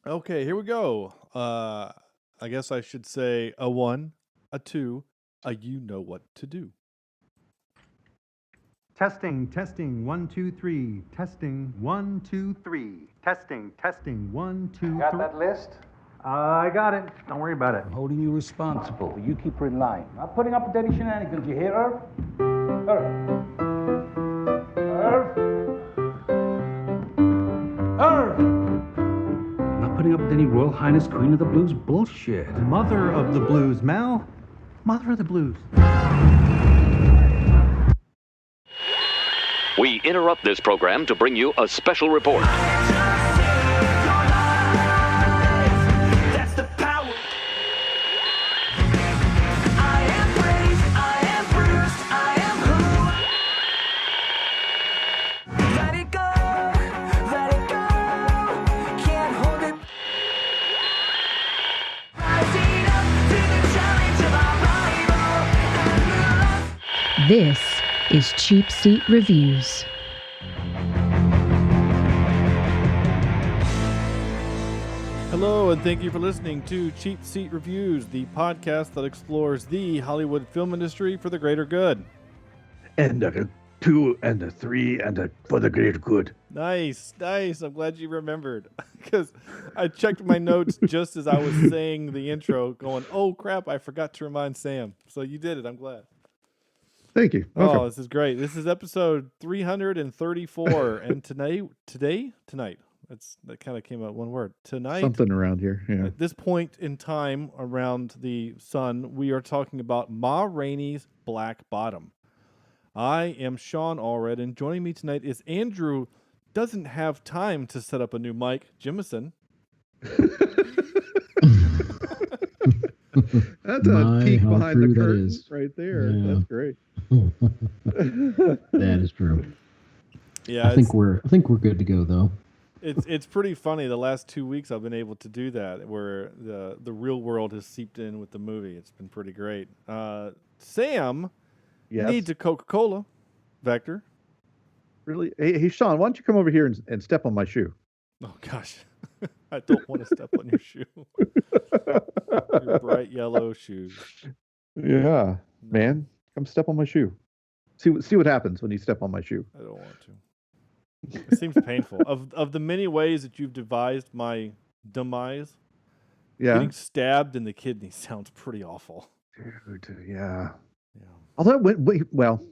Okay, here we go. I guess I should say a 1, a 2, a you know what to do. Testing, 1, 2, 3. Testing, 1, 2, 3. Testing, 1, 2, 3. Got that list? I got it. Don't worry about it. I'm holding you responsible. You keep her in line. Not putting up with any shenanigans, you hear, Irv? Irv! Not putting up with any Royal Highness Queen of the Blues bullshit. Mother of the Blues, Mel. Mother of the Blues. We interrupt this program to bring you a special report. This is Cheapseat Reviews. Hello, and thank you for listening to Cheapseat Reviews, the podcast that explores the Hollywood film industry for the greater good. And a 2 and a 3 and a for the greater good. Nice. I'm glad you remembered, because I checked my notes just as I was saying the intro, going, "Oh crap, I forgot to remind Sam." So you did it. I'm glad. Thank you. Oh, this is great. This is episode 334, and tonight. That kind of came out one word. Tonight, something around here. Yeah. At this point in time around the sun, we are talking about Ma Rainey's Black Bottom. I am Sean Allred, and joining me tonight is Andrew. Doesn't have time to set up a new mic, Jimison. That's a peek behind the curtain right there. Yeah. That's great. That is true. Yeah, I think we're good to go though. It's pretty funny. The last 2 weeks I've been able to do that, where the real world has seeped in with the movie. It's been pretty great. Sam needs a Coca-Cola. Vector. Really? Hey, Sean, why don't you come over here and step on my shoe? Oh gosh, I don't want to step on your shoe. Your bright yellow shoes. Yeah, man, come step on my shoe. See what happens when you step on my shoe. I don't want to. It seems painful. Of the many ways that you've devised my demise, getting stabbed in the kidney sounds pretty awful. Dude, yeah. Although it went well,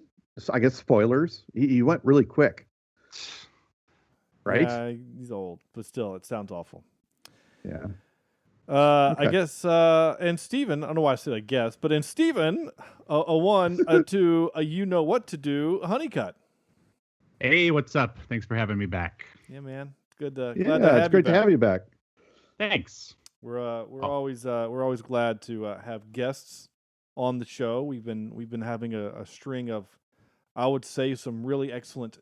I guess spoilers. He went really quick. Right? Yeah, he's old, but still, it sounds awful. Yeah. Okay. I guess, and Steven, I don't know why I said I guess, but in Steven, a 1, a 2, a you know what to do, a Honeycutt. Hey, what's up? Thanks for having me back. Yeah, man. Glad to it's have great you back. to have you back. Thanks. We're always glad to have guests on the show. We've been having a string of, I would say, some really excellent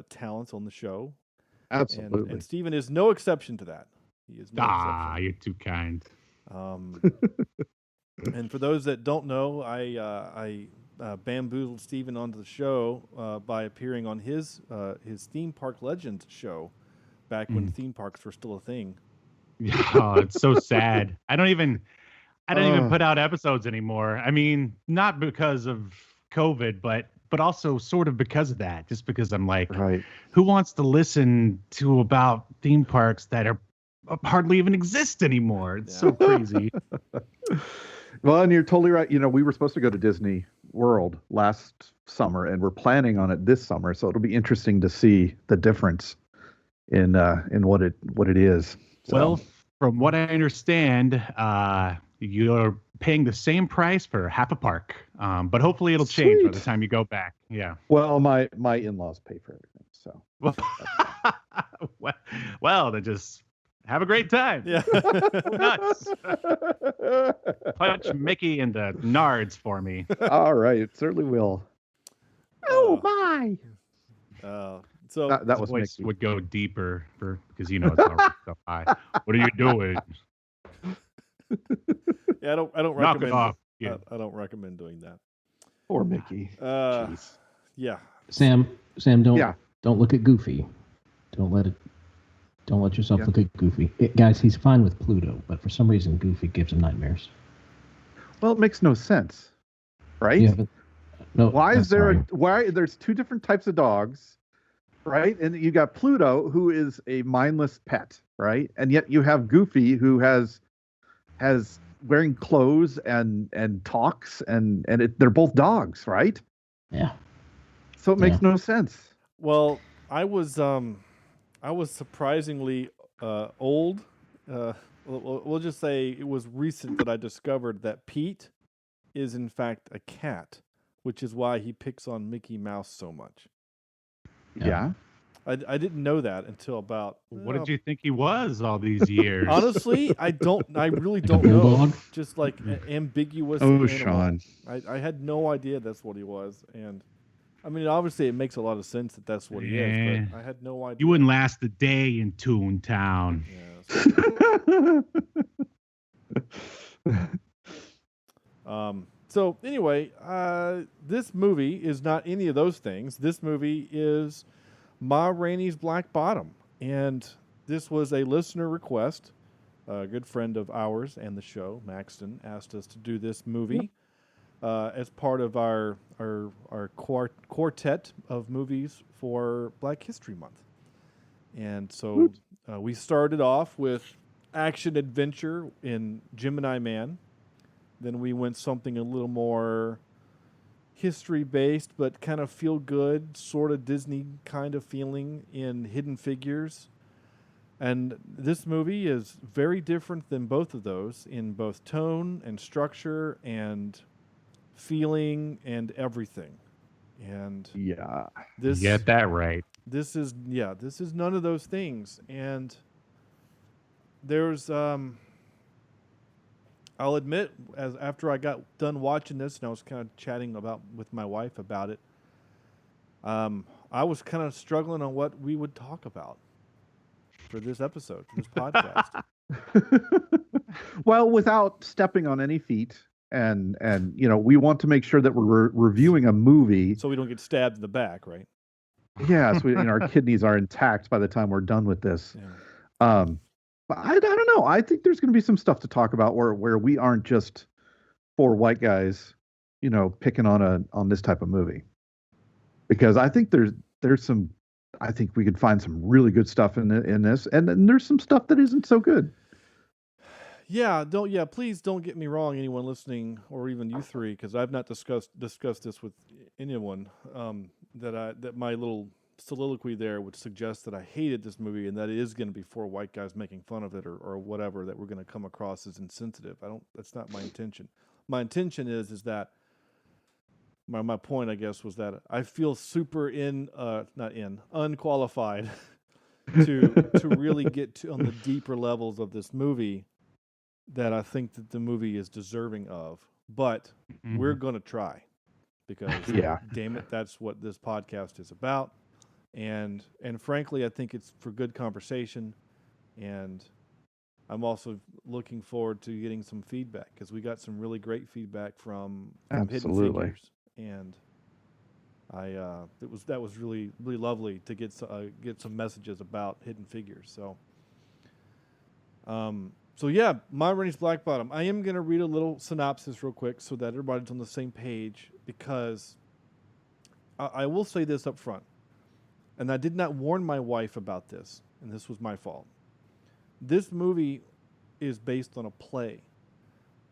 talents on the show. Absolutely. And Steven is no exception to that. He is no exception. You're too kind. And for those that don't know, I bamboozled Steven onto the show by appearing on his Theme Park Legends show back when theme parks were still a thing. Oh, it's so sad. I don't even put out episodes anymore. I mean, not because of COVID, but also sort of because of that. Just because I'm like, who wants to listen to about theme parks that are hardly even exist anymore? It's so crazy. Well, and you're totally right. We were supposed to go to Disney World last summer, and we're planning on it this summer. So it'll be interesting to see the difference in what it is. So. Well, from what I understand, you're paying the same price for half a park, but hopefully it'll change by the time you go back. Yeah. Well, my in-laws pay for everything, so. Well, then just have a great time. Yeah. Nuts. Punch Mickey into Nards for me. All right, it certainly will. Oh my! So that was voice Mickey. Would go deeper because it's already so high. What are you doing? Yeah, I don't Knock recommend. it off. Yeah. I don't recommend doing that. Poor Mickey. Yeah. Sam, don't look at Goofy. Don't let Don't let yourself look at Goofy. Guys, he's fine with Pluto, but for some reason, Goofy gives him nightmares. Well, it makes no sense, right? Yeah, but no. Why is there sorry. why there's two different types of dogs, right? And you got Pluto, who is a mindless pet, right? And yet you have Goofy, who has wearing clothes and talks and they're both dogs, right? Yeah. So it makes no sense. Well, I was surprisingly old. We'll just say it was recent that I discovered that Pete is in fact a cat, which is why he picks on Mickey Mouse so much. Yeah. I didn't know that until about. What did you think he was all these years? Honestly, I really don't a know. bulldog? Just like ambiguous. Oh, animal. Sean. I had no idea that's what he was, and I mean, obviously, it makes a lot of sense that that's what he is, but I had no idea. You wouldn't last a day in Toontown. Yeah, so anyway, this movie is not any of those things. This movie is Ma Rainey's Black Bottom, and this was a listener request. A good friend of ours and the show, Maxton, asked us to do this movie as part of our quartet of movies for Black History Month. And so we started off with action adventure in Gemini Man. Then we went something a little more history-based, but kind of feel-good, sort of Disney kind of feeling in Hidden Figures. And this movie is very different than both of those in both tone and structure and feeling and everything. And this, get that right. This is none of those things. And there's I'll admit, after I got done watching this and I was kind of chatting with my wife about it, I was kind of struggling on what we would talk about for this episode, for this podcast. Well, without stepping on any feet, and we want to make sure that we're reviewing a movie, so we don't get stabbed in the back, right? Yeah, so our kidneys are intact by the time we're done with this. Yeah. But I don't know. I think there's going to be some stuff to talk about where we aren't just four white guys, picking on this type of movie, because I think there's some. I think we could find some really good stuff in this, and then there's some stuff that isn't so good. Please don't get me wrong, anyone listening, or even you three, because I've not discussed this with anyone. That my little soliloquy there would suggest that I hated this movie, and that it is going to be four white guys making fun of it, or whatever, that we're going to come across as insensitive. That's not my intention. My intention is that. My point, I guess, was that I feel super unqualified to really get to on the deeper levels of this movie that I think that the movie is deserving of. But we're going to try, because damn it, that's what this podcast is about. And frankly, I think it's for good conversation, and I'm also looking forward to getting some feedback, because we got some really great feedback from Hidden Figures. And that was really, really lovely to get some messages about Hidden Figures. So Ma Rainey's Black Bottom. I am going to read a little synopsis real quick so that everybody's on the same page, because I will say this up front, and I did not warn my wife about this, and this was my fault. This movie is based on a play,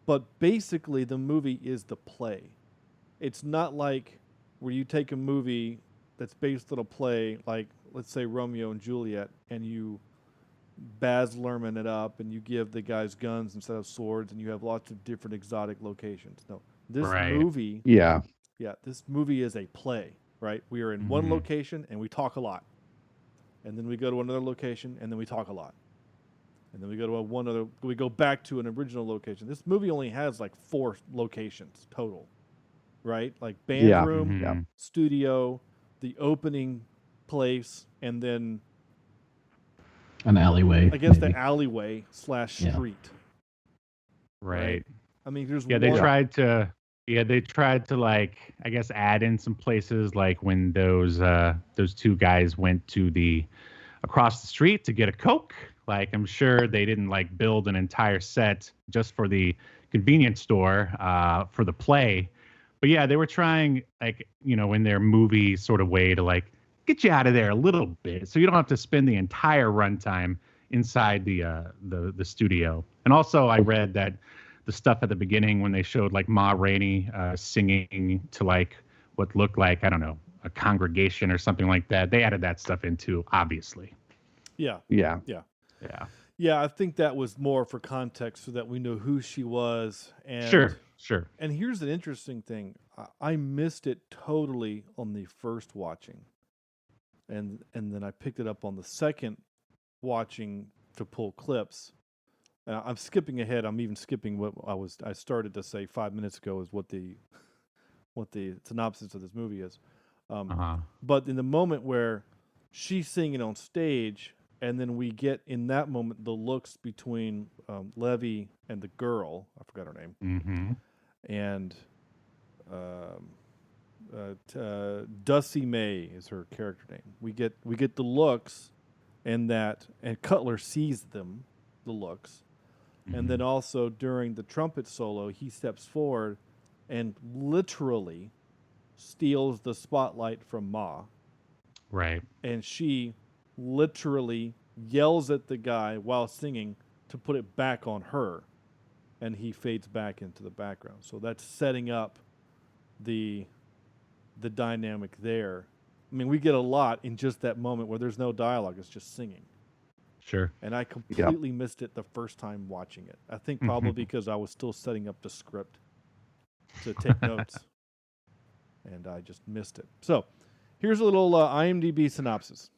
but basically the movie is the play. It's not like where you take a movie that's based on a play, like, let's say, Romeo and Juliet, and you Baz Luhrmann it up, and you give the guys guns instead of swords, and you have lots of different exotic locations. No, this movie... this movie is a play, right? We are in one location, and we talk a lot. And then we go to another location, and then we talk a lot. And then we go to we go back to an original location. This movie only has like 4 locations total. Right? Like band room, studio, the opening place, and then an alleyway. I guess the alleyway / street. Right. I mean, there's they tried to like, I guess, add in some places, like when those two guys went to the across the street to get a Coke. Like, I'm sure they didn't like build an entire set just for the convenience store for the play. But yeah, they were trying, like, in their movie sort of way to like get you out of there a little bit, so you don't have to spend the entire runtime inside the studio. And also, I read that the stuff at the beginning when they showed like Ma Rainey singing to like what looked like, I don't know, a congregation or something like that, they added that stuff in too, obviously. Yeah. I think that was more for context so that we know who she was. And Sure. And here's an interesting thing. I missed it totally on the first watching. And then I picked it up on the second watching to pull clips. I'm skipping ahead. I'm even skipping what I started to say 5 minutes ago is what the synopsis of this movie is. But in the moment where she's singing on stage, and then we get in that moment the looks between Levy and the girl, I forgot her name, and Dusty May is her character name. We get the looks, and Cutler sees the looks, and then also during the trumpet solo, he steps forward and literally steals the spotlight from Ma. Right. And she literally yells at the guy while singing to put it back on her, and he fades back into the background. So that's setting up the dynamic there. I mean, we get a lot in just that moment where there's no dialogue, it's just singing. Sure. And I completely missed it the first time watching it. I think probably because I was still setting up the script to take notes, and I just missed it. So here's a little IMDb synopsis.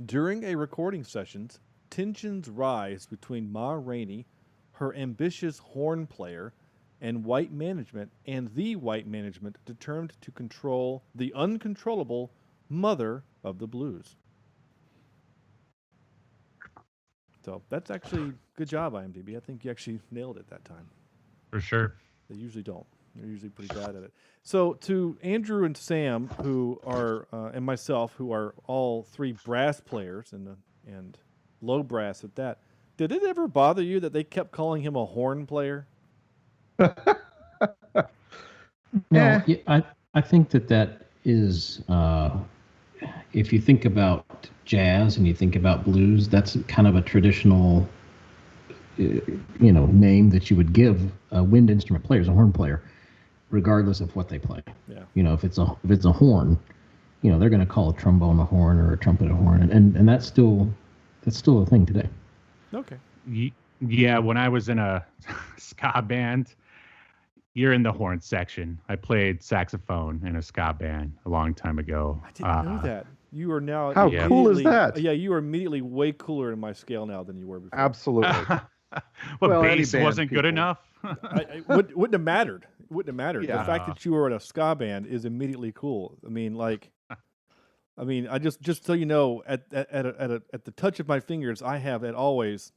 During a recording sessions, tensions rise between Ma Rainey, her ambitious horn player, and white management, determined to control the uncontrollable mother of the blues. So that's actually good job, IMDb. I think you actually nailed it that time. For sure. They usually don't. They're usually pretty bad at it. So to Andrew and Sam, who are and myself, who are all three brass players and low brass at that, did it ever bother you that they kept calling him a horn player? No, I think that is, if you think about jazz and you think about blues, that's kind of a traditional, name that you would give a wind instrument player, as a horn player, regardless of what they play. Yeah. If it's a horn, they're going to call a trombone a horn or a trumpet a horn, and that's still a thing today. Okay. Yeah, when I was in a ska band, you're in the horn section. I played saxophone in a ska band a long time ago. I didn't know that. You are now... How cool is that? Yeah, you are immediately way cooler in my scale now than you were before. Absolutely. Well, bass wasn't good enough. Wouldn't have mattered. It wouldn't have mattered. Yeah. The fact that you were in a ska band is immediately cool. I mean, I just so you know, at the touch of my fingers, I have at always...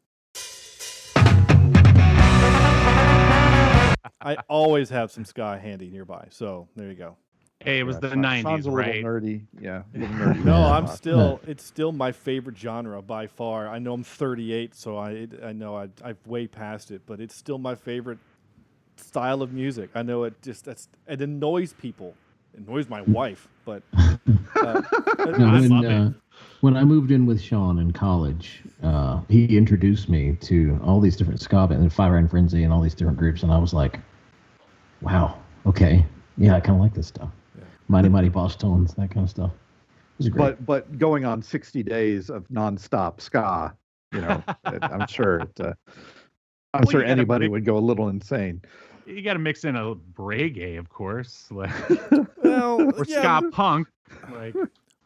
I always have some ska handy nearby, so there you go. Hey, it was the 90s, Sean's a right? little nerdy. Yeah. A little nerdy. No, it's still my favorite genre by far. I know I'm 38, so I know I've way past it, but it's still my favorite style of music. I know it annoys people. It annoys my wife, but when I moved in with Sean in college, he introduced me to all these different ska bands, Fire and Frenzy, and all these different groups, and I was like, "Wow, okay, yeah, I kind of like this stuff." Yeah. Mighty Mighty Boss Tones, that kind of stuff. It was great. But going on 60 days of nonstop ska, I'm sure anybody would go a little insane. You got to mix in a reggae, of course, or yeah, ska punk,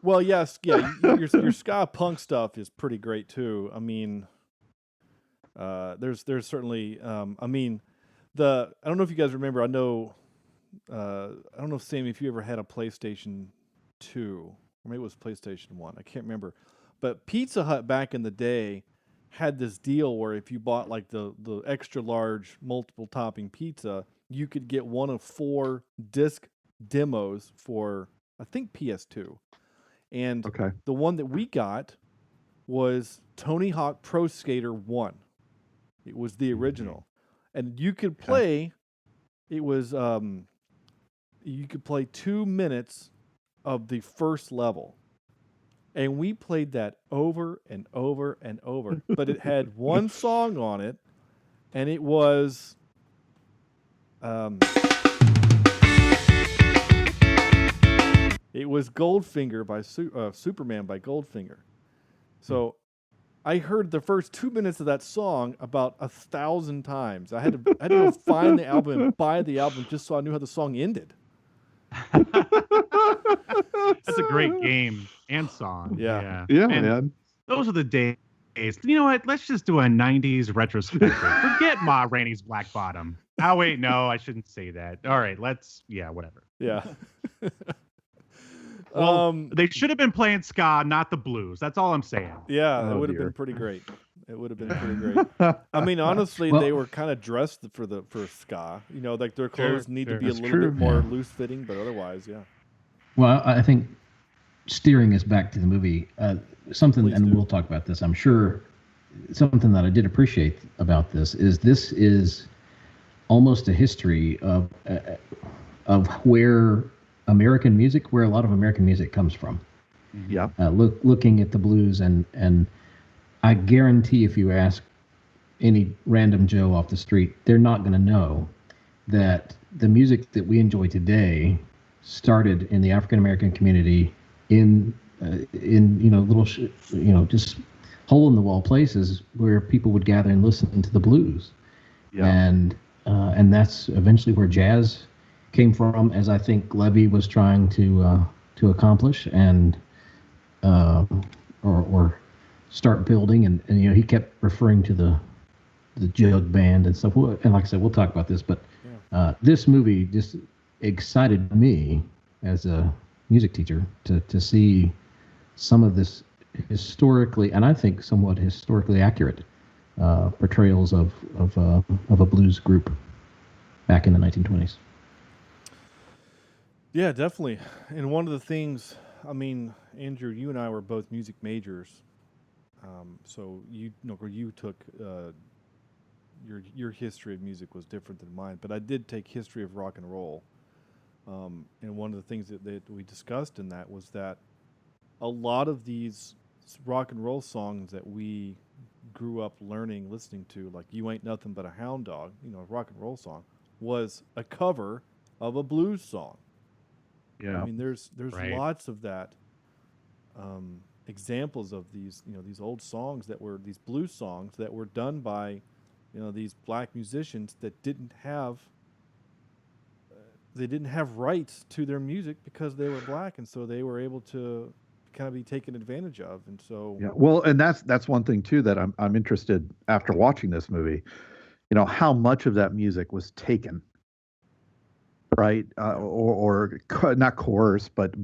Well, yes, yeah. Your ska punk stuff is pretty great too. I mean, there's certainly. I mean, I don't know if you guys remember. I know. I don't know, Sam, if you ever had a PlayStation 2 or maybe it was PlayStation 1. I can't remember. But Pizza Hut back in the day had this deal where if you bought like the extra large multiple topping pizza, you could get one of 4 disc demos for I think PS2. And the one that we got was Tony Hawk Pro Skater 1. It was the original. And you could play, it was, you could play 2 minutes of the first level. And we played that over and over and over. But it had one song on it, and it was Goldfinger by Superman by Goldfinger. So I heard the first 2 minutes of that song about 1,000 times. I had to go find the album and buy the album just so I knew how the song ended. That's a great game and song. Yeah, man. Those are the days. You know what? Let's just do a 90s retrospective. Forget Ma Rainey's Black Bottom. Oh, wait, no, I shouldn't say that. All right, whatever. Yeah. Well, they should have been playing ska, not the blues. That's all I'm saying. Yeah, it would have been pretty great. It would have been pretty great. I mean, honestly, they were kind of dressed for ska. You know, like their clothes need to be a little bit more loose fitting, but otherwise, yeah. Well, I think steering us back to the movie, we'll talk about this, I'm sure. Something that I did appreciate about this is almost a history of where a lot of American music comes from. Yeah. Looking at the blues, and I guarantee if you ask any random Joe off the street, they're not going to know that the music that we enjoy today started in the African American community in little just hole in the wall places where people would gather and listen to the blues. Yeah. And that's eventually where jazz came from, as I think Levy was trying to accomplish and or start building, and he kept referring to the jug band and stuff. And like I said, we'll talk about this, but this movie just excited me as a music teacher to see some of this historically, and I think somewhat historically accurate portrayals of a blues group back in the 1920s. Yeah, definitely. And one of the things, I mean, Andrew, you and I were both music majors, so you took your history of music was different than mine, but I did take history of rock and roll. And one of the things that we discussed in that was that a lot of these rock and roll songs that we grew up listening to, like "You Ain't Nothing But a Hound Dog," a rock and roll song, was a cover of a blues song. Yeah, I mean, there's lots of that examples of these old songs these blues songs that were done by these black musicians that didn't have rights to their music because they were black, and so they were able to kind of be taken advantage of. And so well, and that's one thing too that I'm interested after watching this movie, how much of that music was taken, right, or not coerced, but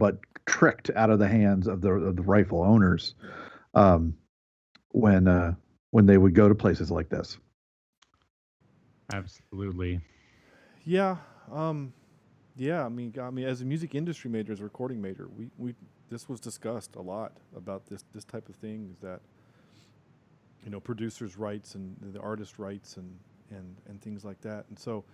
tricked out of the hands of the rightful owners when they would go to places like this. Absolutely. Yeah. Yeah, I mean, as a music industry major, as a recording major, we this was discussed a lot about this type of thing, is that producers' rights and the artist rights and things like that. And so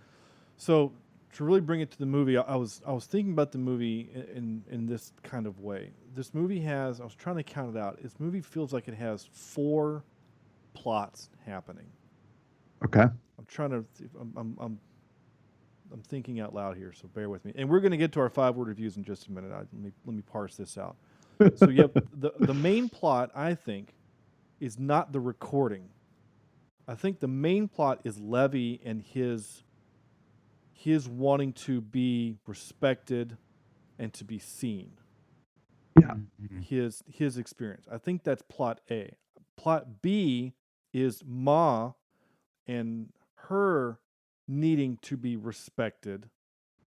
to really bring it to the movie, I was thinking about the movie in this kind of way. This movie has, I was trying to count it out. This movie feels like it has 4 plots happening. Okay. I'm trying to. I'm thinking out loud here, so bear with me. And we're going to get to our 5-word reviews in just a minute. Let me parse this out. So, the main plot, I think, is not the recording. I think the main plot is Levy and his wanting to be respected and to be seen. Yeah. His experience. I think that's plot A. Plot B is Ma and her needing to be respected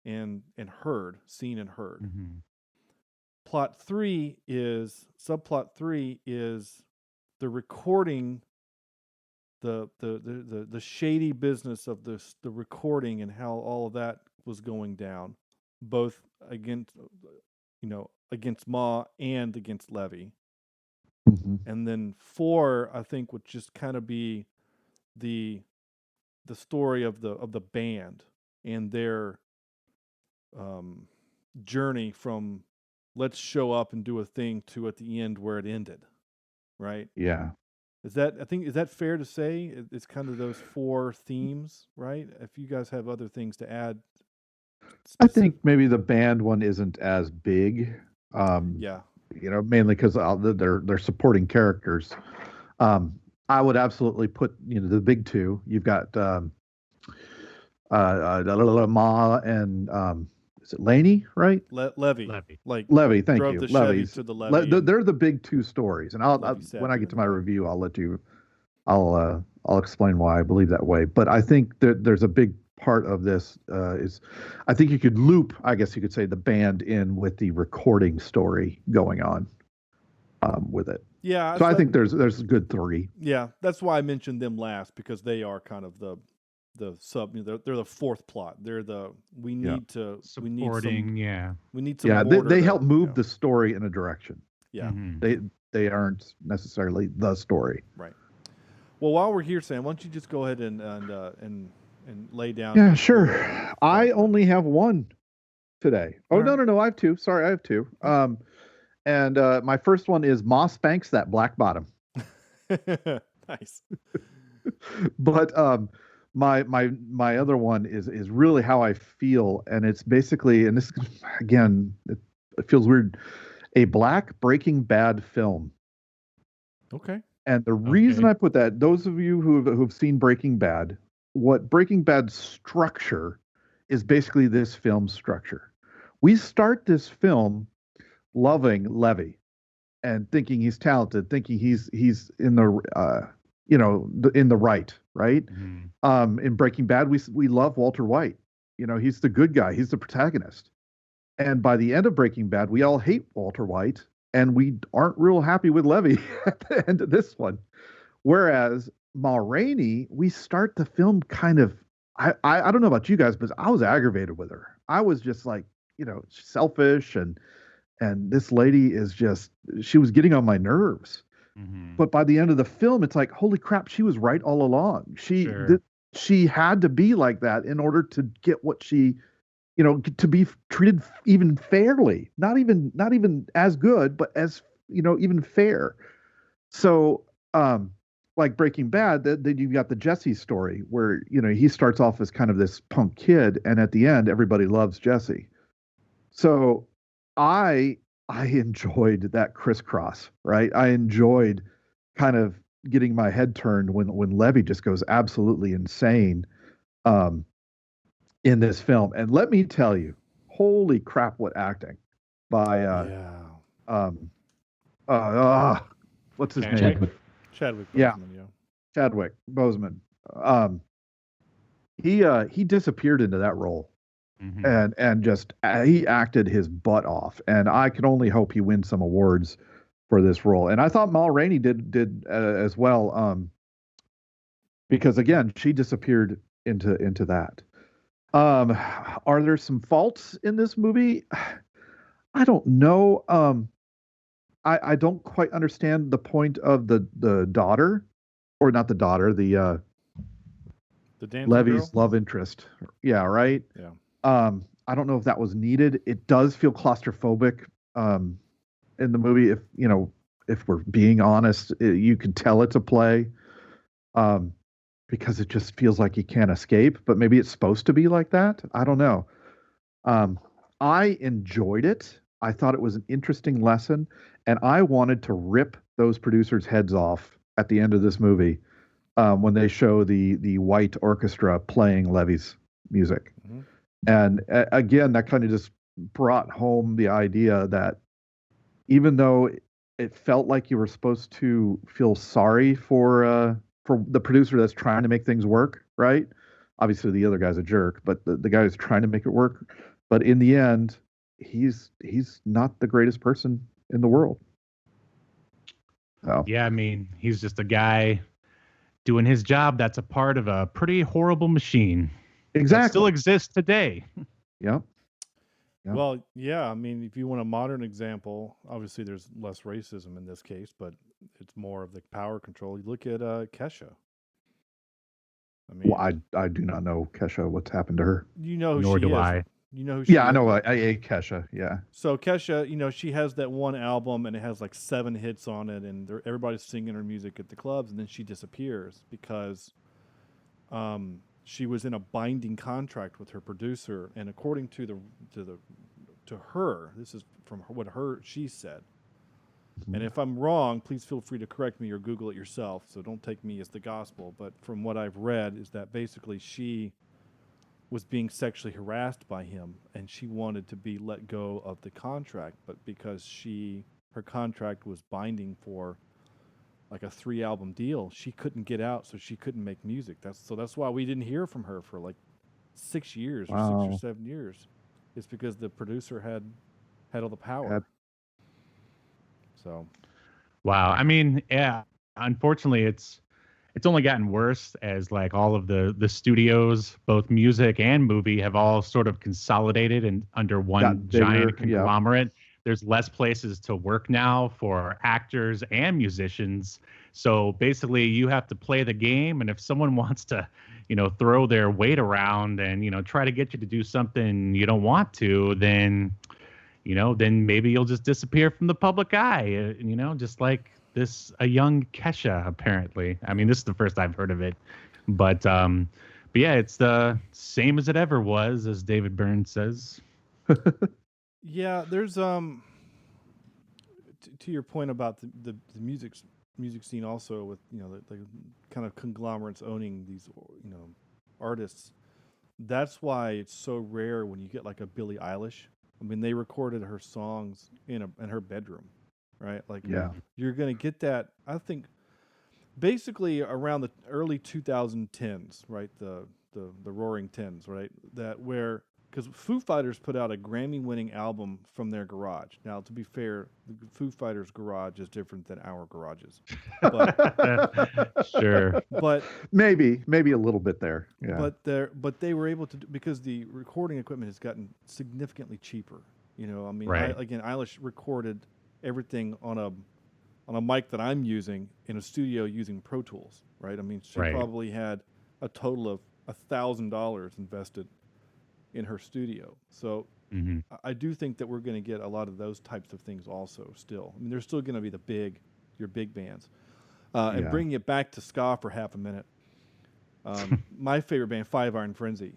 and heard, seen and heard. Mm-hmm. Subplot 3 is the recording, the shady business of the recording and how all of that was going down, both against Ma and against Levy. And then 4, I think, would just kind of be the story of the band and their journey from let's show up and do a thing to at the end where it ended, right? Yeah. Is that fair to say? It's kind of those 4 themes, right? If you guys have other things to add. I think maybe the band one isn't as big. Yeah. Mainly because they're supporting characters. I would absolutely put the big 2. You've got Ma and is it Laney, right? Levy. Levy. Thank drove you. the Chevy Levy's to the Levy. they're the big 2 stories, and when I get to my review, I'll explain why I believe that way. But I think that there's a big part of this is I think you could loop, I guess you could say, the band in with the recording story going on with it. Yeah. So I think there's a good 3. Yeah, that's why I mentioned them last, because they are kind of the sub. They're the 4th plot. They're we need some. They help move the story in a direction. Yeah. They aren't necessarily the story. Right. Well, while we're here, Sam, why don't you just go ahead and lay down? Yeah, sure. I only have 1 today. Oh, no, I have 2. Sorry, I have 2. And my first one is Ma Spanks That Black Bottom. Nice. But my other one is really how I feel, and it's basically, and this again, it feels weird, a black Breaking Bad film. Okay. And the reason I put that, those of you who've seen Breaking Bad, what Breaking Bad's structure is basically this film structure. We start this film loving Levy and thinking he's talented, thinking he's in the in the right. In Breaking Bad, we love Walter White. He's the good guy. He's the protagonist. And by the end of Breaking Bad, we all hate Walter White, and we aren't real happy with Levy at the end of this one. Whereas Ma Rainey, we start the film kind of, I don't know about you guys, but I was aggravated with her. I was just like, selfish, and this lady is just, she was getting on my nerves. But by the end of the film, it's like, holy crap, she was right all along. She had to be like that in order to get what she, to be treated even fairly, not even as good, but as, even fair. So, like Breaking Bad, then you've got the Jesse story where, he starts off as kind of this punk kid, and at the end, everybody loves Jesse. So I enjoyed that crisscross, right? I enjoyed kind of getting my head turned when Levy just goes absolutely insane in this film. And let me tell you, holy crap, what acting by what's his name? Chadwick Boseman, yeah. Chadwick Boseman. He disappeared into that role. And just he acted his butt off, and I can only hope he wins some awards for this role. And I thought Ma Rainey did as well, because again, she disappeared into that. Are there some faults in this movie? I don't know. I don't quite understand the point of the daughter, or not the daughter, the Levy's love interest. Yeah, right. Yeah. I don't know if that was needed. It does feel claustrophobic in the movie. If we're being honest, you can tell it's a play because it just feels like you can't escape. But maybe it's supposed to be like that. I don't know. I enjoyed it. I thought it was an interesting lesson, and I wanted to rip those producers' heads off at the end of this movie when they show the white orchestra playing Levy's music. Mm-hmm. And again, that kind of just brought home the idea that even though it felt like you were supposed to feel sorry for the producer that's trying to make things work, right? Obviously, the other guy's a jerk, but the guy who's trying to make it work. But in the end, he's not the greatest person in the world. So. Yeah, I mean, he's just a guy doing his job that's a part of a pretty horrible machine. Exactly. That still exists today. Yeah. Well, yeah. I mean, if you want a modern example, obviously there's less racism in this case, but it's more of the power control. You look at Kesha. I mean, Well, I do not know Kesha. What's happened to her? you know who Nor she do is. I. You know who she is. Yeah, I know. I Kesha. Yeah. So Kesha, she has that one album and it has like 7 hits on it, and everybody's singing her music at the clubs, and then she disappears because she was in a binding contract with her producer, and according to her, this is from what she said. And if I'm wrong, please feel free to correct me or Google it yourself. So don't take me as the gospel. But from what I've read is that basically she was being sexually harassed by him, and she wanted to be let go of the contract. But because her contract was binding for like a 3-album deal, she couldn't get out, so she couldn't make music. That's why we didn't hear from her for like 6 years or 6 or 7 years. It's because the producer had all the power. So, wow. I mean, yeah. Unfortunately, it's only gotten worse as like all of the studios, both music and movie, have all sort of consolidated and under one giant conglomerate. Yeah. There's less places to work now for actors and musicians. So basically, you have to play the game, and if someone wants to, throw their weight around and try to get you to do something you don't want to, then maybe you'll just disappear from the public eye, just like a young Kesha, apparently. I mean, this is the first I've heard of it, but yeah, it's the same as it ever was, as David Byrne says. Yeah, there's to your point about the music scene also, with the kind of conglomerates owning these artists. That's why it's so rare when you get like a Billie Eilish. I mean, they recorded her songs in her bedroom, right? Like, you're going to get that, I think, basically around the early 2010s, right? The Roaring Tens, right? Because Foo Fighters put out a Grammy-winning album from their garage. Now, to be fair, the Foo Fighters' garage is different than our garages. But, sure. But maybe a little bit there. Yeah. But they were able to because the recording equipment has gotten significantly cheaper. I mean, right. Eilish recorded everything on a mic that I'm using in a studio using Pro Tools, right? I mean, she probably had a total of $1,000 invested in her studio. So I do think that we're going to get a lot of those types of things also still. I mean, there's still going to be your big bands. And bringing it back to ska for half a minute, my favorite band, 5 Iron Frenzy,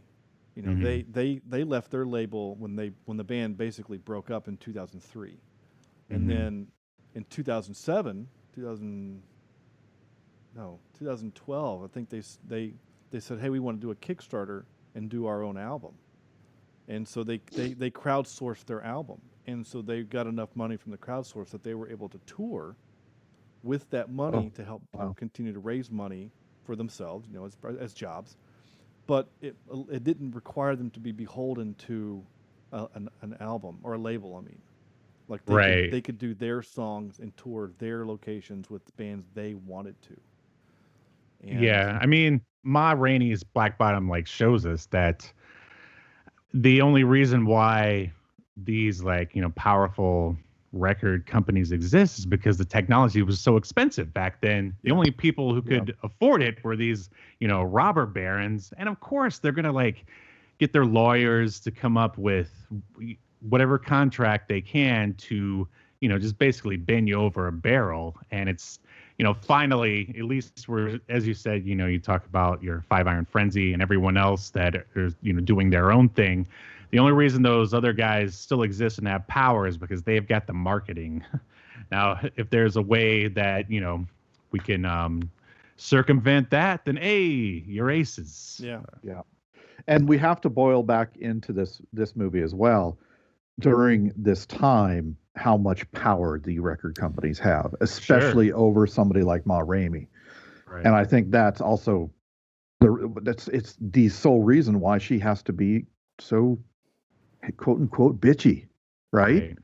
they left their label when the band basically broke up in 2003. And then in 2012, I think they said, hey, we want to do a Kickstarter and do our own album. And so they crowdsourced their album. And so they got enough money from the crowdsource that they were able to tour with that money to help continue to raise money for themselves, as jobs. But it didn't require them to be beholden to an album or a label, I mean. Like they could do their songs and tour their locations with the bands they wanted to. And I mean, Ma Rainey's Black Bottom shows us that the only reason why these powerful record companies exist is because the technology was so expensive back then. The only people who could afford it were these, robber barons. And of course they're going to get their lawyers to come up with whatever contract they can to, just basically bend you over a barrel. And it's, finally, at least as you said, you talk about your 5 Iron Frenzy and everyone else that is, doing their own thing. The only reason those other guys still exist and have power is because they've got the marketing. Now, if there's a way that, we can circumvent that, then, hey, you're aces. Yeah. Yeah. And we have to boil back into this movie as well. During this time, how much power the record companies have, especially over somebody like Ma Rainey. Right. And I think that's also it's the sole reason why she has to be so quote unquote bitchy, right?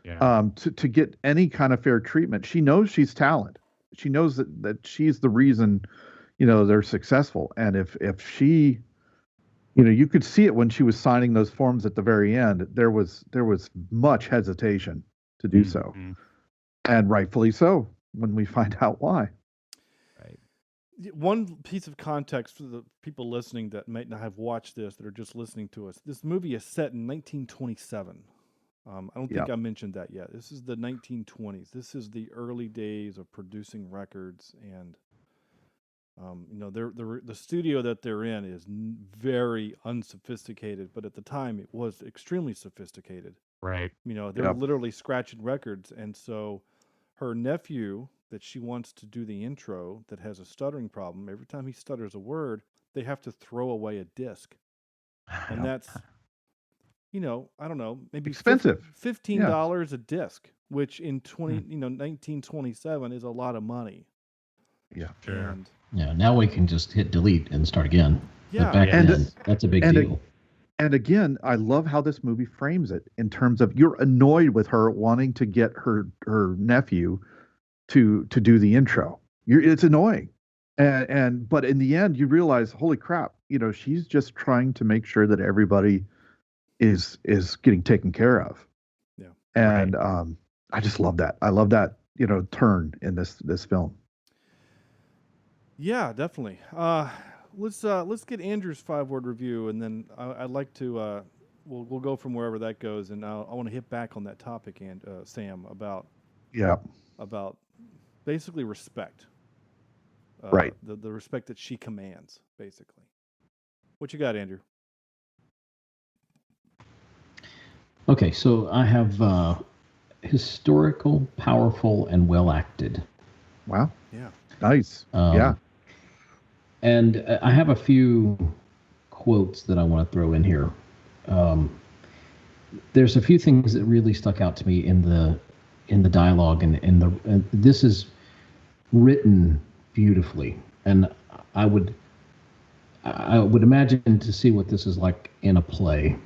Yeah. To get any kind of fair treatment. She knows she's talented. She knows that she's the reason, they're successful. And if she, you could see it when she was signing those forms at the very end. There was much hesitation to do so, and rightfully so. when we find out why. One piece of context for the people listening that might not have watched this, that are just listening to us. This movie is set in 1927. I don't think I mentioned that yet. This is the 1920s. This is the early days of producing records, and the studio that they're in is very unsophisticated, but at the time it was extremely sophisticated. Right. They're literally scratching records, and so her nephew that she wants to do the intro that has a stuttering problem, every time he stutters a word, they have to throw away a disc. And that's, I don't know, maybe expensive. $15 a disc, which in 1927 is a lot of money. Yeah. Sure. And, now we can just hit delete and start again. Yeah. But back then, that's a big deal. And again, I love how this movie frames it in terms of you're annoyed with her wanting to get her nephew to do the intro. It's annoying. But in the end you realize, holy crap, she's just trying to make sure that everybody is getting taken care of. Yeah. And I just love that. I love that, turn in this film. Yeah, definitely. Let's get Andrew's 5-word review, and then I'd like to we'll go from wherever that goes, and I want to hit back on that topic, and Sam, about basically respect. Right. The respect that she commands, basically. What you got, Andrew? Okay, so I have historical, powerful, and well acted. Wow. Yeah. Nice. Yeah. And I have a few quotes that I want to throw in here. There's a few things that really stuck out to me in the dialogue, and this is written beautifully. And I would imagine to see what this is like in a play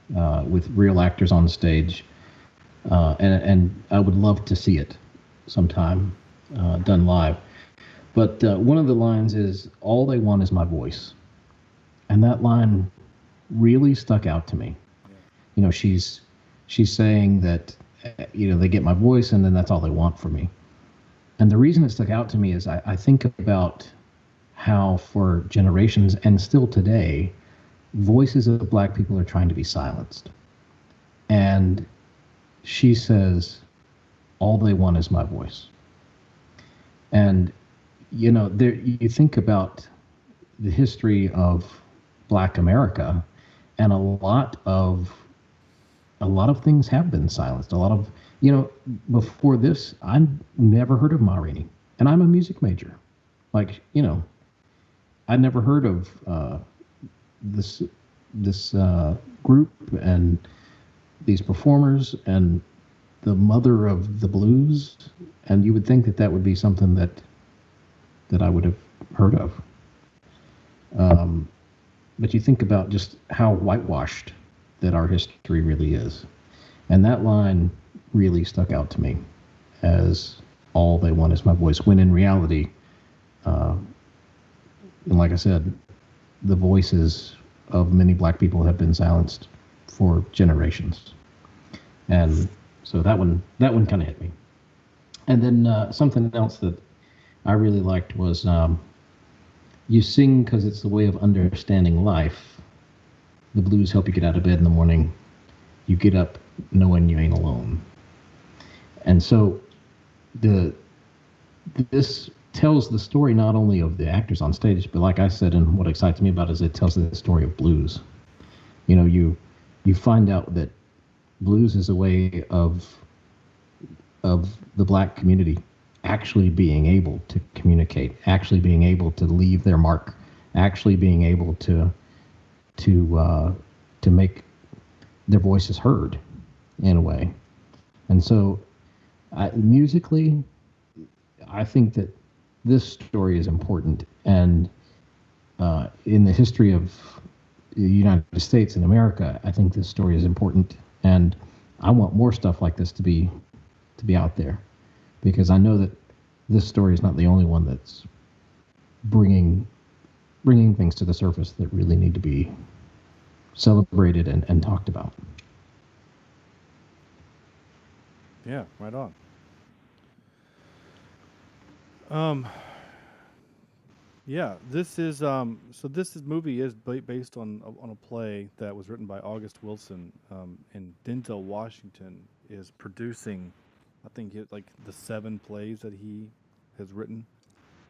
with real actors on stage, and I would love to see it sometime done live. But one of the lines is, "All they want is my voice," and that line really stuck out to me. Yeah. She's saying that they get my voice, and then that's all they want from me. And the reason it stuck out to me is I think about how for generations and still today, voices of Black people are trying to be silenced. And she says, "All they want is my voice." And you think about the history of Black America, and a lot of things have been silenced. A lot of, before this, I never heard of Ma Rainey, and I'm a music major. I'd never heard of this group and these performers and the mother of the blues, and you would think that would be something that I would have heard of. But you think about just how whitewashed that our history really is. And that line really stuck out to me as all they want is my voice, when in reality, and like I said, the voices of many Black people have been silenced for generations. And so that one kind of hit me. And then something else that I really liked was, you sing because it's the way of understanding life. The blues help you get out of bed in the morning. You get up knowing you ain't alone. And so this tells the story not only of the actors on stage, but like I said, and what excites me about it is it tells the story of blues. You find out that blues is a way of the Black community actually being able to communicate, actually being able to leave their mark, actually being able to make their voices heard in a way. And so musically, I think that this story is important. And in the history of the United States and America, I think this story is important. And I want more stuff like this to be out there, because I know that this story is not the only one that's bringing things to the surface that really need to be celebrated and talked about. Yeah, right on. Yeah, this is this movie is based on a play that was written by August Wilson, and Denzel Washington is producing, I think like the 7 plays that he has written,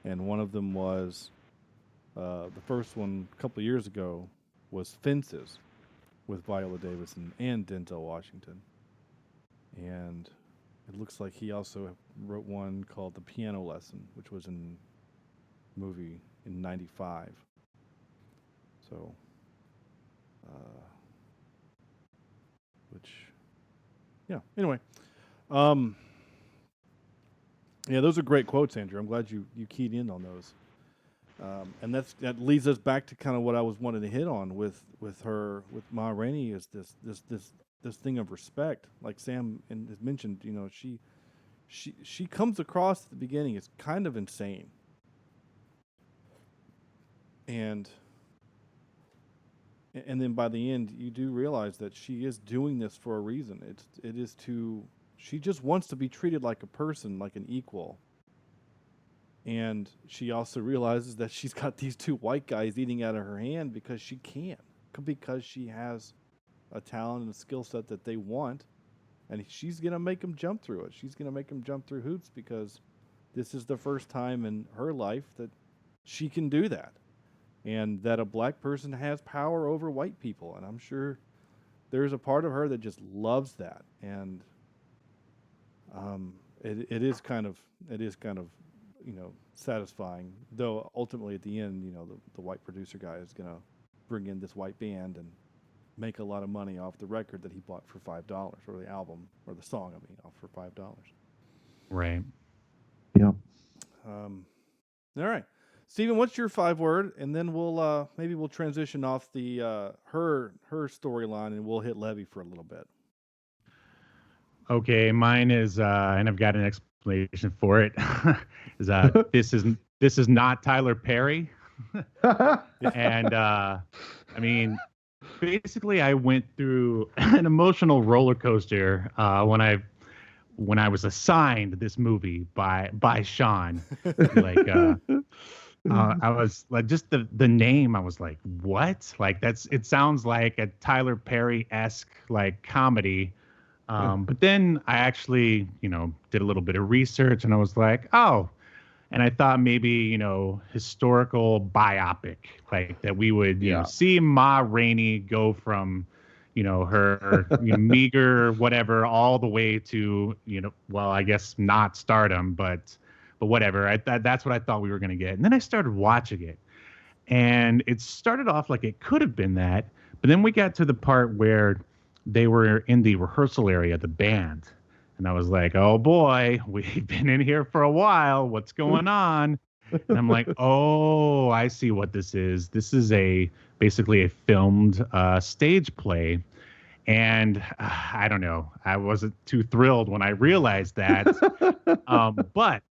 and one of them was the first one a couple of years ago was Fences with Viola Davis and Denzel Washington, and it looks like he also wrote one called The Piano Lesson, which was in movie in '95. So, which, yeah. Anyway, yeah, those are great quotes, Andrew. I'm glad you keyed in on those. And that leads us back to kind of what I was wanting to hit on with Ma Rainey is this thing of respect. Like Sam has mentioned, she comes across at the beginning as kind of insane. And then by the end, you do realize that she is doing this for a reason. She just wants to be treated like a person, like an equal. And she also realizes that she's got these 2 white guys eating out of her hand because she can, because she has a talent and a skill set that they want, and she's gonna make them jump through it. She's gonna make them jump through hoops because this is the first time in her life that she can do that. And that a black person has power over white people, and I'm sure there's a part of her that just loves that, and it is kind of satisfying. Though ultimately at the end, the white producer guy is gonna bring in this white band and make a lot of money off the record that he bought for $5, or the album or the song, off for $5. Right. Yeah. All right. Stephen, what's your 5-word? And then we'll maybe we'll transition off the her storyline, and we'll hit Levy for a little bit. Okay, mine is, and I've got an explanation for it. This is not Tyler Perry, and basically, I went through an emotional roller coaster when I was assigned this movie by Sean, I was like, just the name, I was like, what? Like, it sounds like a Tyler Perry-esque like comedy. But then I actually, did a little bit of research, and I was like, oh, and I thought maybe, historical biopic, like that we would, see Ma Rainey go from, her meager whatever all the way to, well, I guess not stardom, but whatever. That's what I thought we were going to get. And then I started watching it, and it started off like it could have been that. But then we got to the part where they were in the rehearsal area, the band. And I was like, oh boy, we've been in here for a while. What's going on? And I'm like, oh, I see what this is. This is basically a filmed stage play. And I don't know. I wasn't too thrilled when I realized that. But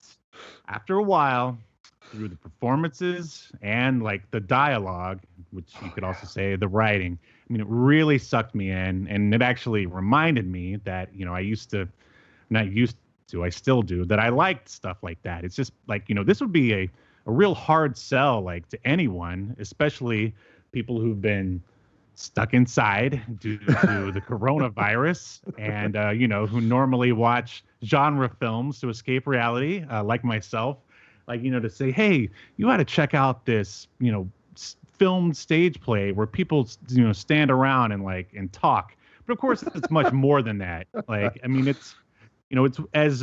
after a while, through the performances and like the dialogue, which you could also say the writing, it really sucked me in. And it actually reminded me that, I still do, that I liked stuff like that. It's just like, this would be a real hard sell, like, to anyone, especially people who've been stuck inside due to the coronavirus and, who normally watch genre films to escape reality, like myself, to say, hey, you ought to check out this, filmed stage play where people, stand around and talk. But of course, it's much more than that. Like, it's, it's as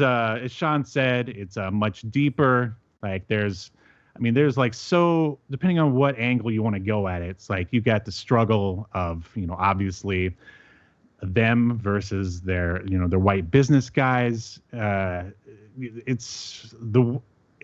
Sean said, it's much deeper. Like there's like, so depending on what angle you want to go at it, it's like you got the struggle of, obviously them versus their white business guys.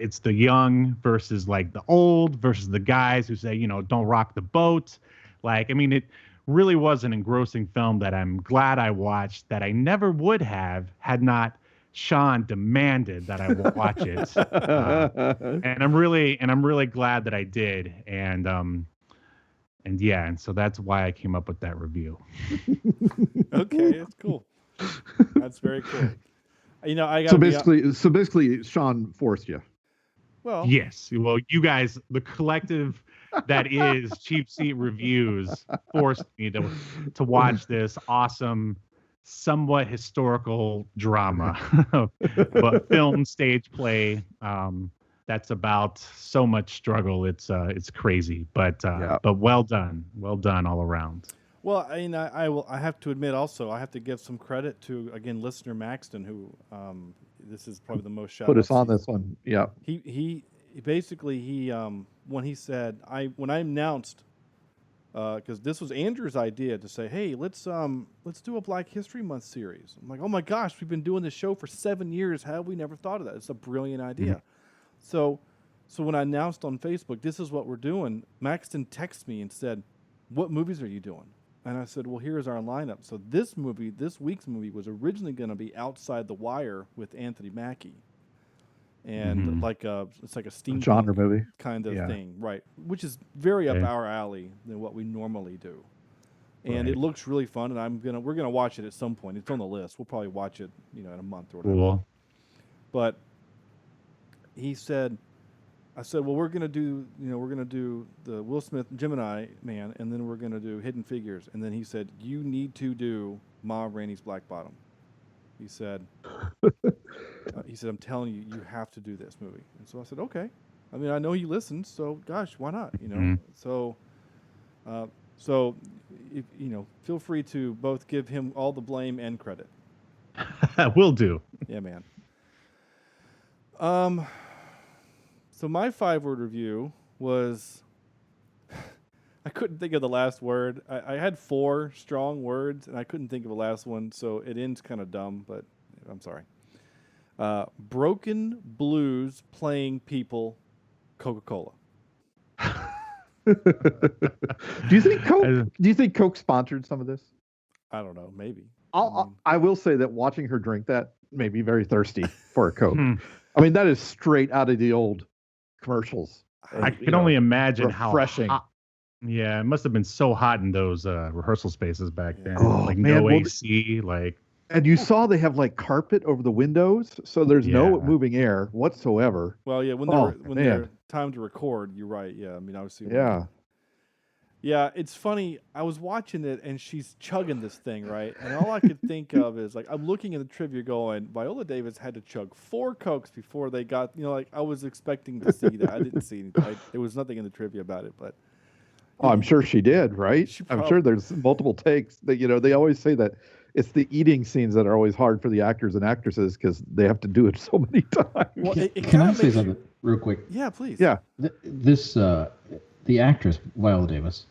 It's the young versus like the old versus the guys who say, don't rock the boat. Like, it really was an engrossing film that I'm glad I watched, that I never would have had not Sean demanded that I watch it. And I'm really glad that I did. And so that's why I came up with that review. Okay, it's cool. That's very cool. So basically, Sean forced you. Well, Yes. Well, you guys, the collective that is Cheap Seat Reviews, forced me to watch this awesome, somewhat historical drama, but film stage play. That's about so much struggle. It's crazy, but well done all around. Well, I mean, I have to admit also, I have to give some credit to, again, listener Maxton, who this is probably the most shout Put us on this one. Yeah. He basically when he said when I announced, because this was Andrew's idea to say, hey, let's do a Black History Month series. I'm like, oh my gosh, we've been doing this show for 7 years. How have we never thought of that? It's a brilliant idea. Mm-hmm. So when I announced on Facebook, this is what we're doing, Maxton texted me and said, what movies are you doing? And I said, well, here's our lineup. So this week's movie was originally going to be Outside the Wire with Anthony Mackie. And it's like a steampunk genre movie kind of thing, right? Which is very up our alley than what we normally do. And it looks really fun, and we're gonna watch it at some point. It's on the list. We'll probably watch it, in a month or whatever. Cool. But I said, well, we're gonna do the Will Smith Gemini Man, and then we're gonna do Hidden Figures. And then he said, you need to do Ma Rainey's Black Bottom. He said, I'm telling you, you have to do this movie. And so I said, okay. I mean, I know he listens, so gosh, why not? Mm-hmm. So if, feel free to both give him all the blame and credit. Will do. Yeah, man. So my 5-word review was, I couldn't think of the last word. I had 4 strong words, and I couldn't think of the last one, so it ends kind of dumb, but I'm sorry. Broken blues playing people, Coca-Cola. Do you think Coke sponsored some of this? I don't know. Maybe. I will say that watching her drink that made me very thirsty for a Coke. I mean, that is straight out of the old commercials. I can only imagine refreshing. How hot. Yeah, it must have been so hot in those rehearsal spaces back then. Oh, man, no AC, And you saw they have carpet over the windows, so there's no moving air whatsoever. Well, yeah, when they're time to record, you're right. Yeah, I mean, I was seeing. Yeah. Yeah, it's funny. I was watching it, and she's chugging this thing, right? And all I could think of is, I'm looking at the trivia going, Viola Davis had to chug 4 Cokes before they got, I was expecting to see that. I didn't see anything. There was nothing in the trivia about it, but. Oh, I'm sure she did, right? I'm sure there's multiple takes that, they always say that it's the eating scenes that are always hard for the actors and actresses because they have to do it so many times. Well, can I say something real quick? Yeah, please. Yeah. The actress, Viola Davis,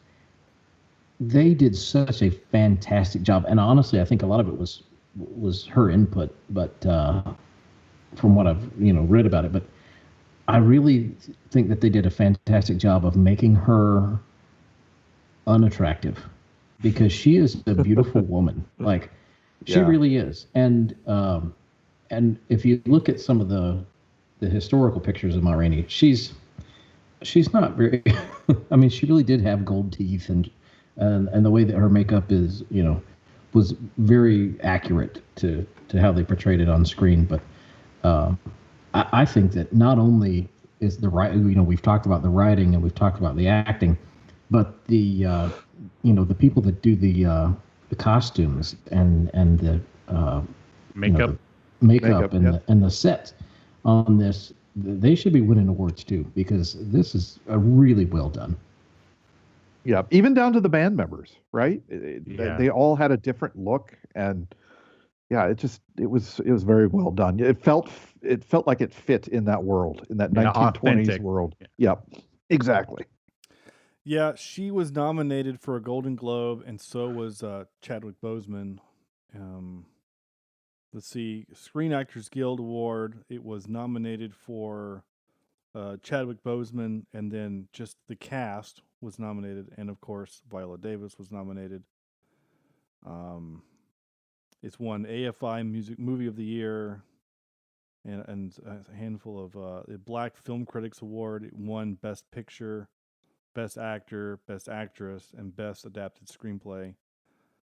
they did such a fantastic job. And honestly, I think a lot of it was her input, but from what I've, read about it. But I really think that they did a fantastic job of making her unattractive because she is a beautiful woman. She really is. And if you look at some of the historical pictures of Ma Rainey, she's not very, I mean, she really did have gold teeth and the way that her makeup is, was very accurate to how they portrayed it on screen. But I think that not only is the we've talked about the writing and we've talked about the acting, but the the people that do the costumes and the makeup, and the sets on this, they should be winning awards too because this is a really well done. Yeah, even down to the band members, right? They all had a different look, and it was very well done. It felt like it fit in that world, in that 1920s authentic world. Yep, exactly. Yeah, she was nominated for a Golden Globe, and so was Chadwick Boseman. Let's see, Screen Actors Guild Award. It was nominated for Chadwick Boseman, and then just the cast was nominated, and of course Viola Davis was nominated. It's won AFI Music Movie of the Year, and a handful of the Black Film Critics Award. It won Best Picture, Best Actor, Best Actress, and Best Adapted Screenplay.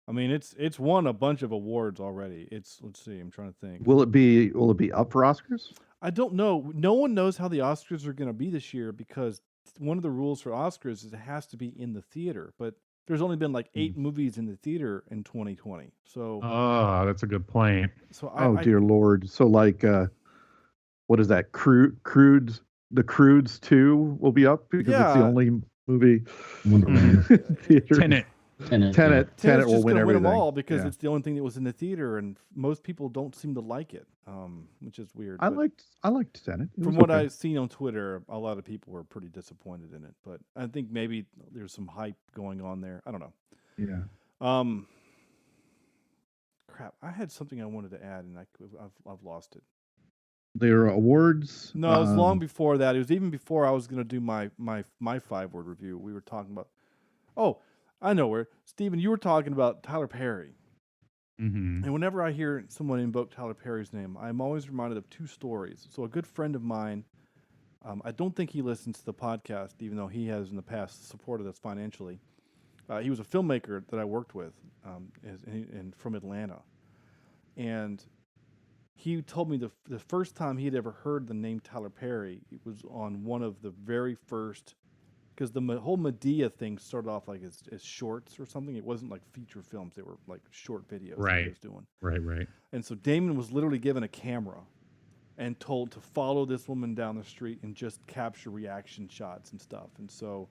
I mean, it's won a bunch of awards already. Let's see, I'm trying to think. Will it be up for Oscars? I don't know. No one knows how the Oscars are going to be this year because one of the rules for Oscars is it has to be in the theater. But there's only been like 8 movies in the theater in 2020. So, that's a good point. so Dear Lord. So like, what is that? The Croods 2 will be up because it's the only movie. Tenet. Tenet will win everything. Them all because it's the only thing that was in the theater, and most people don't seem to like it, which is weird. I liked Tenet. From what I've seen on Twitter, a lot of people were pretty disappointed in it, but I think maybe there's some hype going on there. I don't know. Yeah. Crap! I had something I wanted to add, and I've lost it. There are awards. No, it was long before that. It was even before I was going to do my 5-word review. We were talking about. Oh, I know where. Steven, you were talking about Tyler Perry. Mm-hmm. And whenever I hear someone invoke Tyler Perry's name, I'm always reminded of 2 stories. So a good friend of mine, I don't think he listens to the podcast, even though he has in the past supported us financially. He was a filmmaker that I worked with from Atlanta. And he told me the first time he had ever heard the name Tyler Perry, it was on one of the very first, because the whole Medea thing started off like as shorts or something. It wasn't like feature films. They were like short videos that he was doing. Right. And so Damon was literally given a camera and told to follow this woman down the street and just capture reaction shots and stuff. And so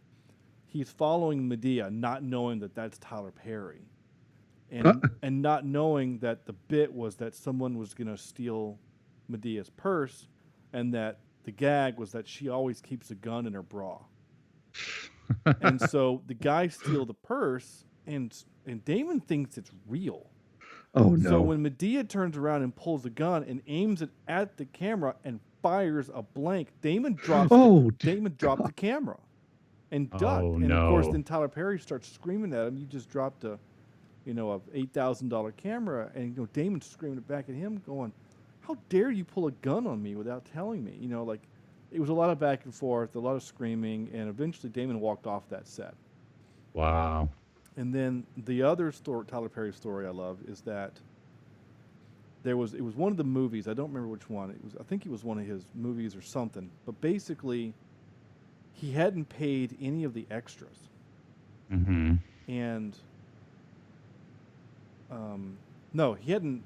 he's following Medea, not knowing that that's Tyler Perry. And not knowing that the bit was that someone was going to steal Medea's purse, and that the gag was that she always keeps a gun in her bra. And so the guy steals the purse, and Damon thinks it's real. Oh, no. So when Medea turns around and pulls a gun and aims it at the camera and fires a blank, Damon dropped the camera and ducked. Oh, and no. of course, then Tyler Perry starts screaming at him, "You just dropped a $8,000 camera," and Damon's screaming back at him, going, "How dare you pull a gun on me without telling me?" It was a lot of back and forth, a lot of screaming, and eventually Damon walked off that set. Wow. And then the other story, Tyler Perry story I love, is that it was one of the movies. I don't remember which one. I think it was one of his movies or something. But basically, he hadn't paid any of the extras. Mm-hmm. And no, he hadn't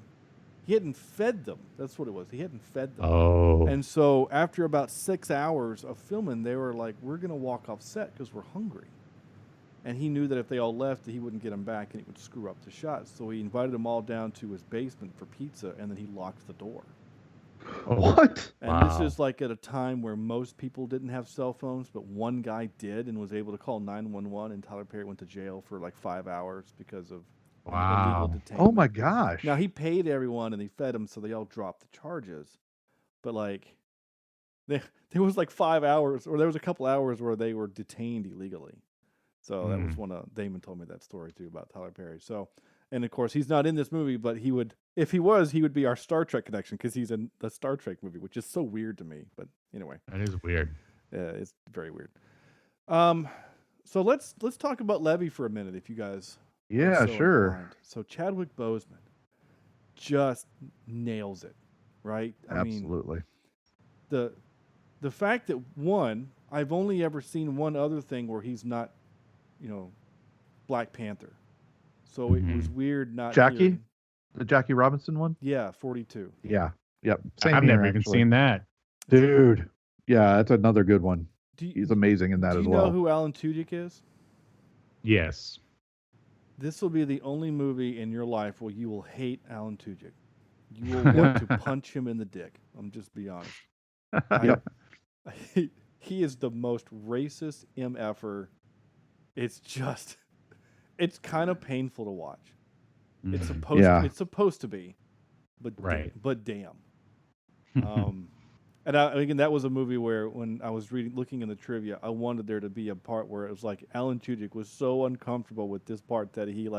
fed them. That's what it was. He hadn't fed them. Oh. And so after about 6 hours of filming, they were like, "We're going to walk off set because we're hungry." And he knew that if they all left, that he wouldn't get them back and it would screw up the shots. So he invited them all down to his basement for pizza, and then he locked the door. What? And this is like at a time where most people didn't have cell phones, but one guy did and was able to call 911, and Tyler Perry went to jail for like 5 hours because of illegal detainment. Oh my gosh. Now he paid everyone and he fed them, so they all dropped the charges. But like, there was like 5 hours, or there was a couple hours where they were detained illegally. So that was one of Damon told me that story too about Tyler Perry. So, and of course he's not in this movie, but he would, if he was, he would be our Star Trek connection because he's in the Star Trek movie, which is so weird to me. But anyway, that is weird. Yeah, it's very weird. So let's talk about Levy for a minute, if you guys. Yeah, sure. Inclined. So Chadwick Boseman just nails it, right? Absolutely. I mean, the fact that I've only ever seen one other thing where he's not, Black Panther. So it was weird not hearing. The Jackie Robinson one? Yeah, 42. Yeah. Yep. I've never even seen that. Dude. Yeah, that's another good one. He's amazing in that as well. Do you know who Alan Tudyk is? Yes. This will be the only movie in your life where you will hate Alan Tudyk. You will want to punch him in the dick. I'm just be honest. Yep. He is the most racist MFer. It's kind of painful to watch. It's supposed to be, but right. But damn. And again, that was a movie where when I was looking in the trivia, I wanted there to be a part where it was like Alan Tudyk was so uncomfortable with this part that he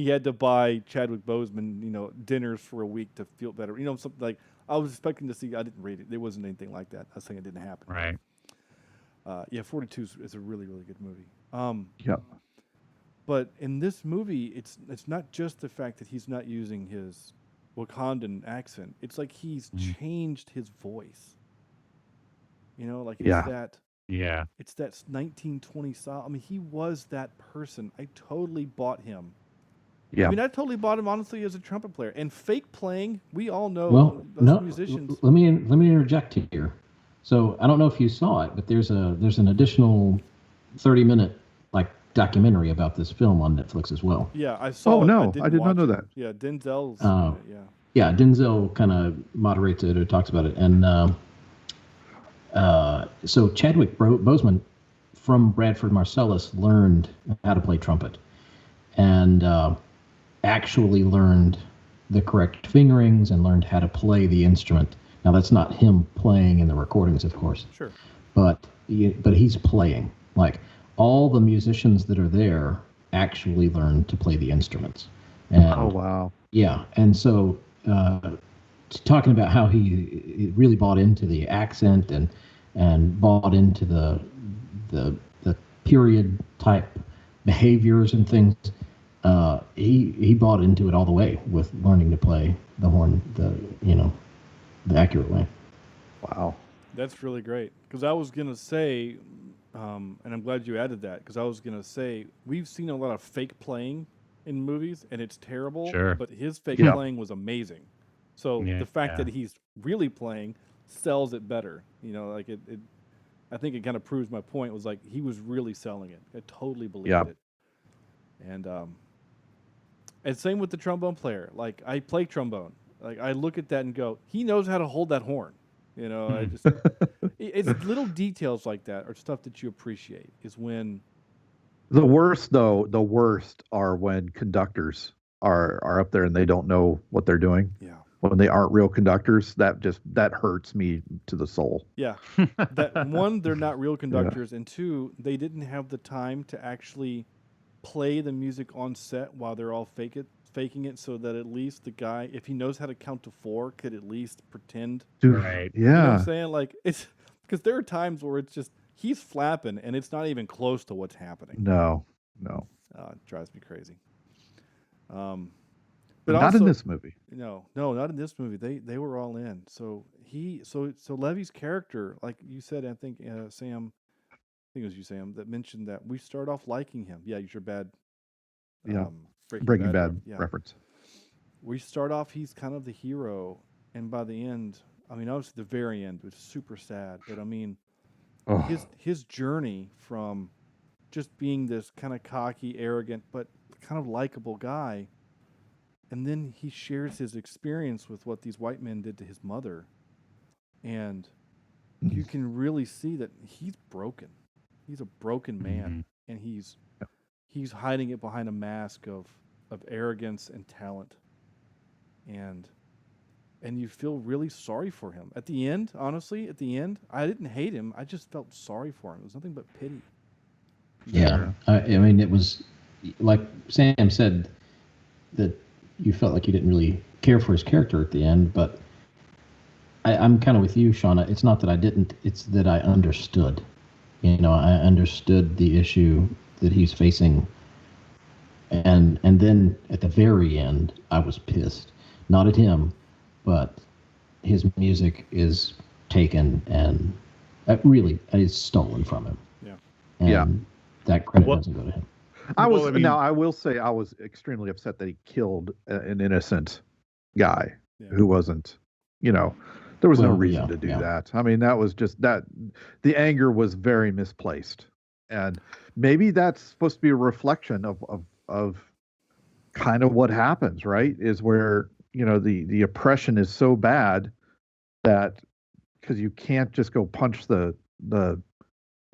had to buy Chadwick Boseman, dinners for a week to feel better. Something like I was expecting to see. I didn't read it. There wasn't anything like that. I was saying it didn't happen. Right. 42 is a really, really good movie. Yep. But in this movie, it's not just the fact that he's not using his Wakandan accent. It's like he's changed his voice. You know, like Yeah. it's that 1920 style. I mean, he was that person. I totally bought him. Yeah. I mean, I totally bought him honestly as a trumpet player. And fake playing, we all know Well, those no, musicians. let me interject here. So I don't know if you saw it, but there's an additional 30-minute like documentary about this film on Netflix as well. Yeah, I saw. Oh no, I did watch not know it. that. Yeah, Denzel's. Yeah. Yeah, Denzel kind of moderates it or talks about it, and so Chadwick Boseman from Bradford Marcellus learned how to play trumpet, and actually learned the correct fingerings and learned how to play the instrument. Now that's not him playing in the recordings, of course. Sure. But he's playing. Like all the musicians that are there actually learned to play the instruments. And, Oh wow. yeah, and so talking about how he really bought into the accent and bought into the period type behaviors and things. He bought into it all the way with learning to play the horn the accurate way. Wow. That's really great. Because I was going to say, and I'm glad you added that, because I was going to say, we've seen a lot of fake playing in movies, and it's terrible. Sure. But his fake Yeah. playing was amazing. So Yeah, the fact yeah. that he's really playing sells it better. You know, like it I think it kind of proves my point. Was like he was really selling it. I totally believed Yeah. it. And same with the trombone player. Like I play trombone. Like I look at that and go, he knows how to hold that horn. You know, I just it's little details like that or stuff that you appreciate is when The worst are when conductors are up there and they don't know what they're doing. yeah. When they aren't real conductors, that hurts me to the soul. Yeah. That one, they're not real conductors, and two, they didn't have the time to actually play the music on set while they're all faking it so that at least the guy, if he knows how to count to 4, could at least pretend. Dude, Right. You know what yeah. I'm saying? Like it's because there are times where it's just he's flapping and it's not even close to what's happening. No. It drives me crazy. But But not in also- this movie. No, not in this movie. They were all in. So Levy's character, like you said, I think Sam, I think it was you, Sam, that mentioned that we start off liking him. Yeah, you're bad. Yeah. Breaking Bad yeah. reference. We start off, he's kind of the hero, and by the end, I mean, obviously the very end was super sad, but I mean, Oh, his journey from just being this kind of cocky, arrogant, but kind of likable guy. And then he shares his experience with what these white men did to his mother. And you can really see that he's broken. He's a broken man. And he's hiding it behind a mask of arrogance and talent. And you feel really sorry for him. At the end, honestly, I didn't hate him. I just felt sorry for him. It was nothing but pity. Yeah, I mean, it was like Sam said that you felt like you didn't really care for his character at the end, but I'm kind of with you, Shauna. It's not that I didn't; it's that I understood. You know, I understood the issue that he's facing, and then at the very end, I was pissed, not at him, but his music is taken and really is stolen from him. Yeah. And Yeah. that credit Well- doesn't go to him. I Well, I mean- I will say I was extremely upset that he killed an innocent guy Yeah. who wasn't, there was no Well, reason yeah, to do yeah. that. I mean, that was just that the anger was very misplaced. And maybe that's supposed to be a reflection of kind of what happens, right? Is where, the oppression is so bad that because you can't just go punch the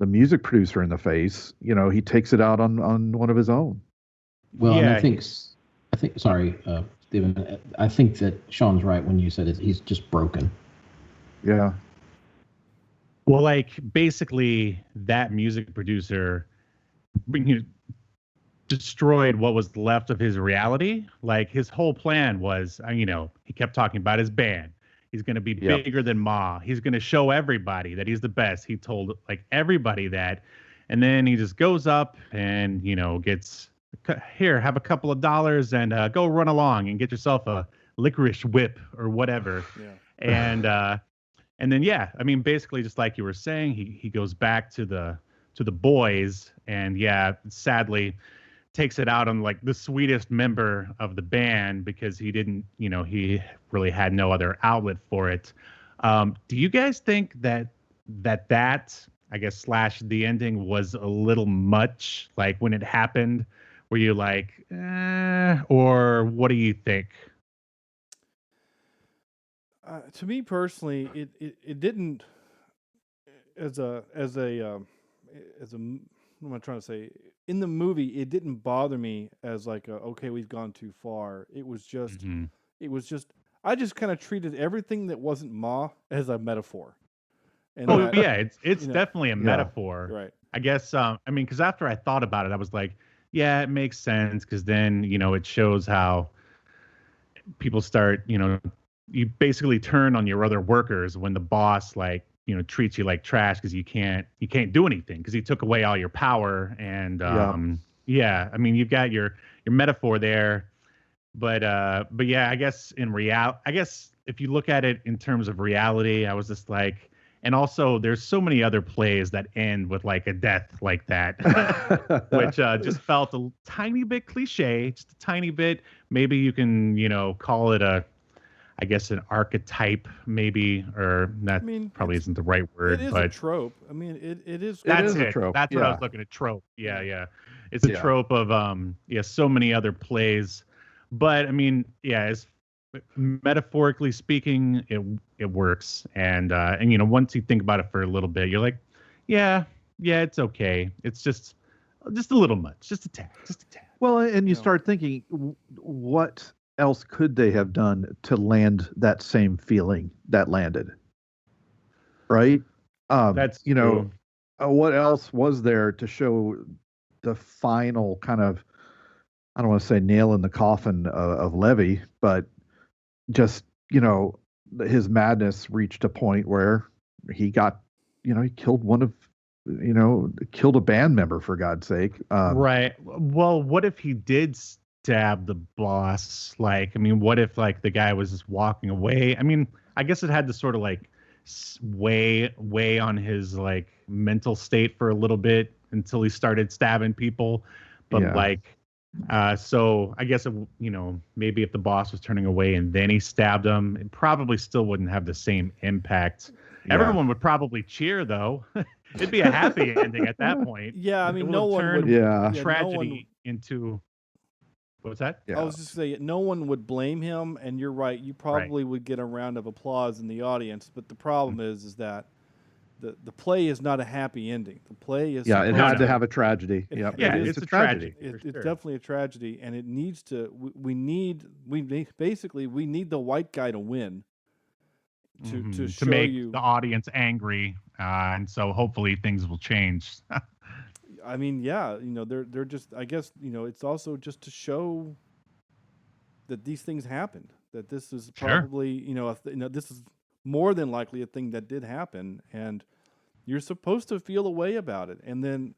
music producer in the face, he takes it out on one of his own. Well, and Yeah, I think, sorry, Stephen, I think that Sean's right when you said he's just broken. Yeah. Well, like basically that music producer destroyed what was left of his reality. Like his whole plan was, he kept talking about his band. He's going to be Yep. bigger than Ma. He's going to show everybody that he's the best. He told like everybody that. And then he just goes up and, gets, here, have a couple of dollars and go run along and get yourself a licorice whip or whatever. Yeah. And then I mean, basically just like you were saying, he goes back to the boys, and sadly takes it out on like the sweetest member of the band because he didn't, he really had no other outlet for it. Do you guys think that I guess / the ending was a little much, like when it happened? Were you like, or what do you think? To me personally, it didn't as a what am I trying to say? In the movie, it didn't bother me as like okay, we've gone too far. It was just I just kind of treated everything that wasn't Ma as a metaphor. And it's definitely a metaphor, right? I guess. I mean, because after I thought about it, I was like, yeah, it makes sense, because then it shows how people start, you basically turn on your other workers when the boss treats you like trash because you can't do anything because he took away all your power. And I mean, you've got your metaphor there, but I guess I guess if you look at it in terms of reality, I was just like, and also there's so many other plays that end with like a death like that, which just felt a tiny bit cliche, just a tiny bit. Maybe you can, call it I guess an archetype, maybe, or that probably isn't the right word. It is but a trope. I mean, it is. That's a trope. That's what I was looking at. Trope. Yeah. It's a trope of so many other plays. But I mean, as metaphorically speaking, it works. And once you think about it for a little bit, you're like, yeah, it's okay. It's just a little much, just a tad. Well, and you start thinking, what else could they have done to land that same feeling that landed? Right? That's true. What else was there to show the final kind of, I don't want to say nail in the coffin of Levy, but just, his madness reached a point where he got, he killed killed a band member, for God's sake. Right. Well, what if he did stab the boss? Like, I mean, what if like the guy was just walking away? I mean, I guess it had to sort of like weigh on his like mental state for a little bit until he started stabbing people. But so I guess maybe if the boss was turning away and then he stabbed him, it probably still wouldn't have the same impact. Everyone would probably cheer though. It'd be a happy ending at that point. Yeah, I mean, no one would. Tragedy into. What's that? I was just saying, no one would blame him, and you're right. You probably would get a round of applause in the audience, but the problem is that the play is not a happy ending. The play is it had to have a tragedy. It's a tragedy. It's definitely a tragedy, and it needs to. We need the white guy to win to show make you the audience angry, and so hopefully things will change. I mean, they're just. I guess it's also just to show that these things happened. That this is probably this is more than likely a thing that did happen, and you're supposed to feel a way about it. And then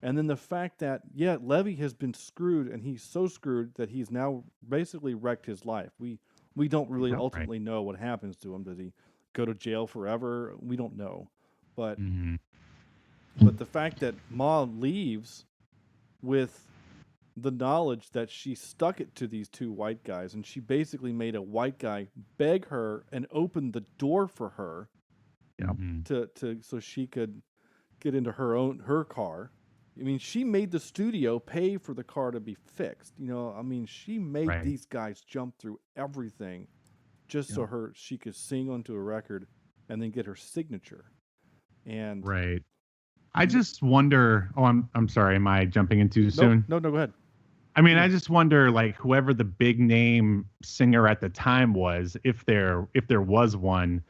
the fact that Levy has been screwed, and he's so screwed that he's now basically wrecked his life. We don't really ultimately know what happens to him. Does he go to jail forever? We don't know, but. But the fact that Ma leaves with the knowledge that she stuck it to these two white guys, and she basically made a white guy beg her and open the door for her to so she could get into her car. I mean, she made the studio pay for the car to be fixed. I mean, she made these guys jump through everything just so she could sing onto a record and then get her signature. And I just wonder. Oh, I'm sorry. Am I jumping in too soon? No, go ahead. I mean, I just wonder, like, whoever the big name singer at the time was, if there was one,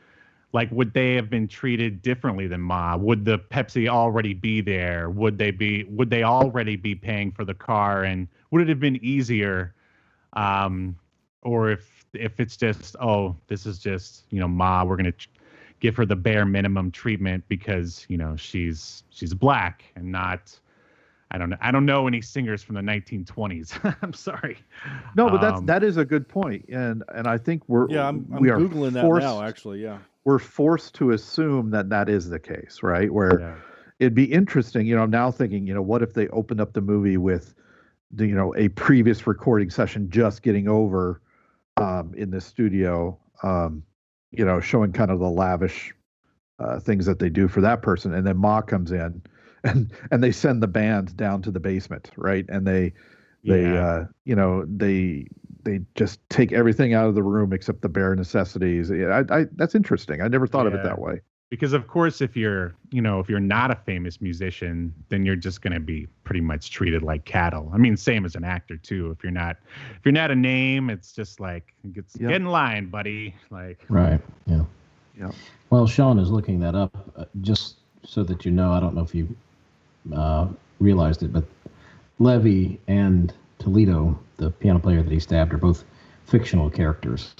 like, would they have been treated differently than Ma? Would the Pepsi already be there? Would they already be paying for the car? And would it have been easier? Or if it's just, this is just, Ma, we're gonna give her the bare minimum treatment because she's black and not. I don't know any singers from the 1920s. I'm sorry. No, but that is a good point, and I think we are Googling that now. Actually, we're forced to assume that is the case, right? Where it'd be interesting, I'm now thinking, what if they opened up the movie with a previous recording session just getting over in the studio, showing kind of the lavish things that they do for that person, and then Ma comes in, and they send the band down to the basement, right? And they just take everything out of the room except the bare necessities. That's interesting. I never thought of it that way. Because of course, if you're not a famous musician, then you're just going to be pretty much treated like cattle. I mean, same as an actor too. If you're not a name, it's just like, get in line, buddy. Like, right. Yeah. Yeah. Well, Sean is looking that up just so that you know. I don't know if you realized it, but Levy and Toledo, the piano player that he stabbed, are both fictional characters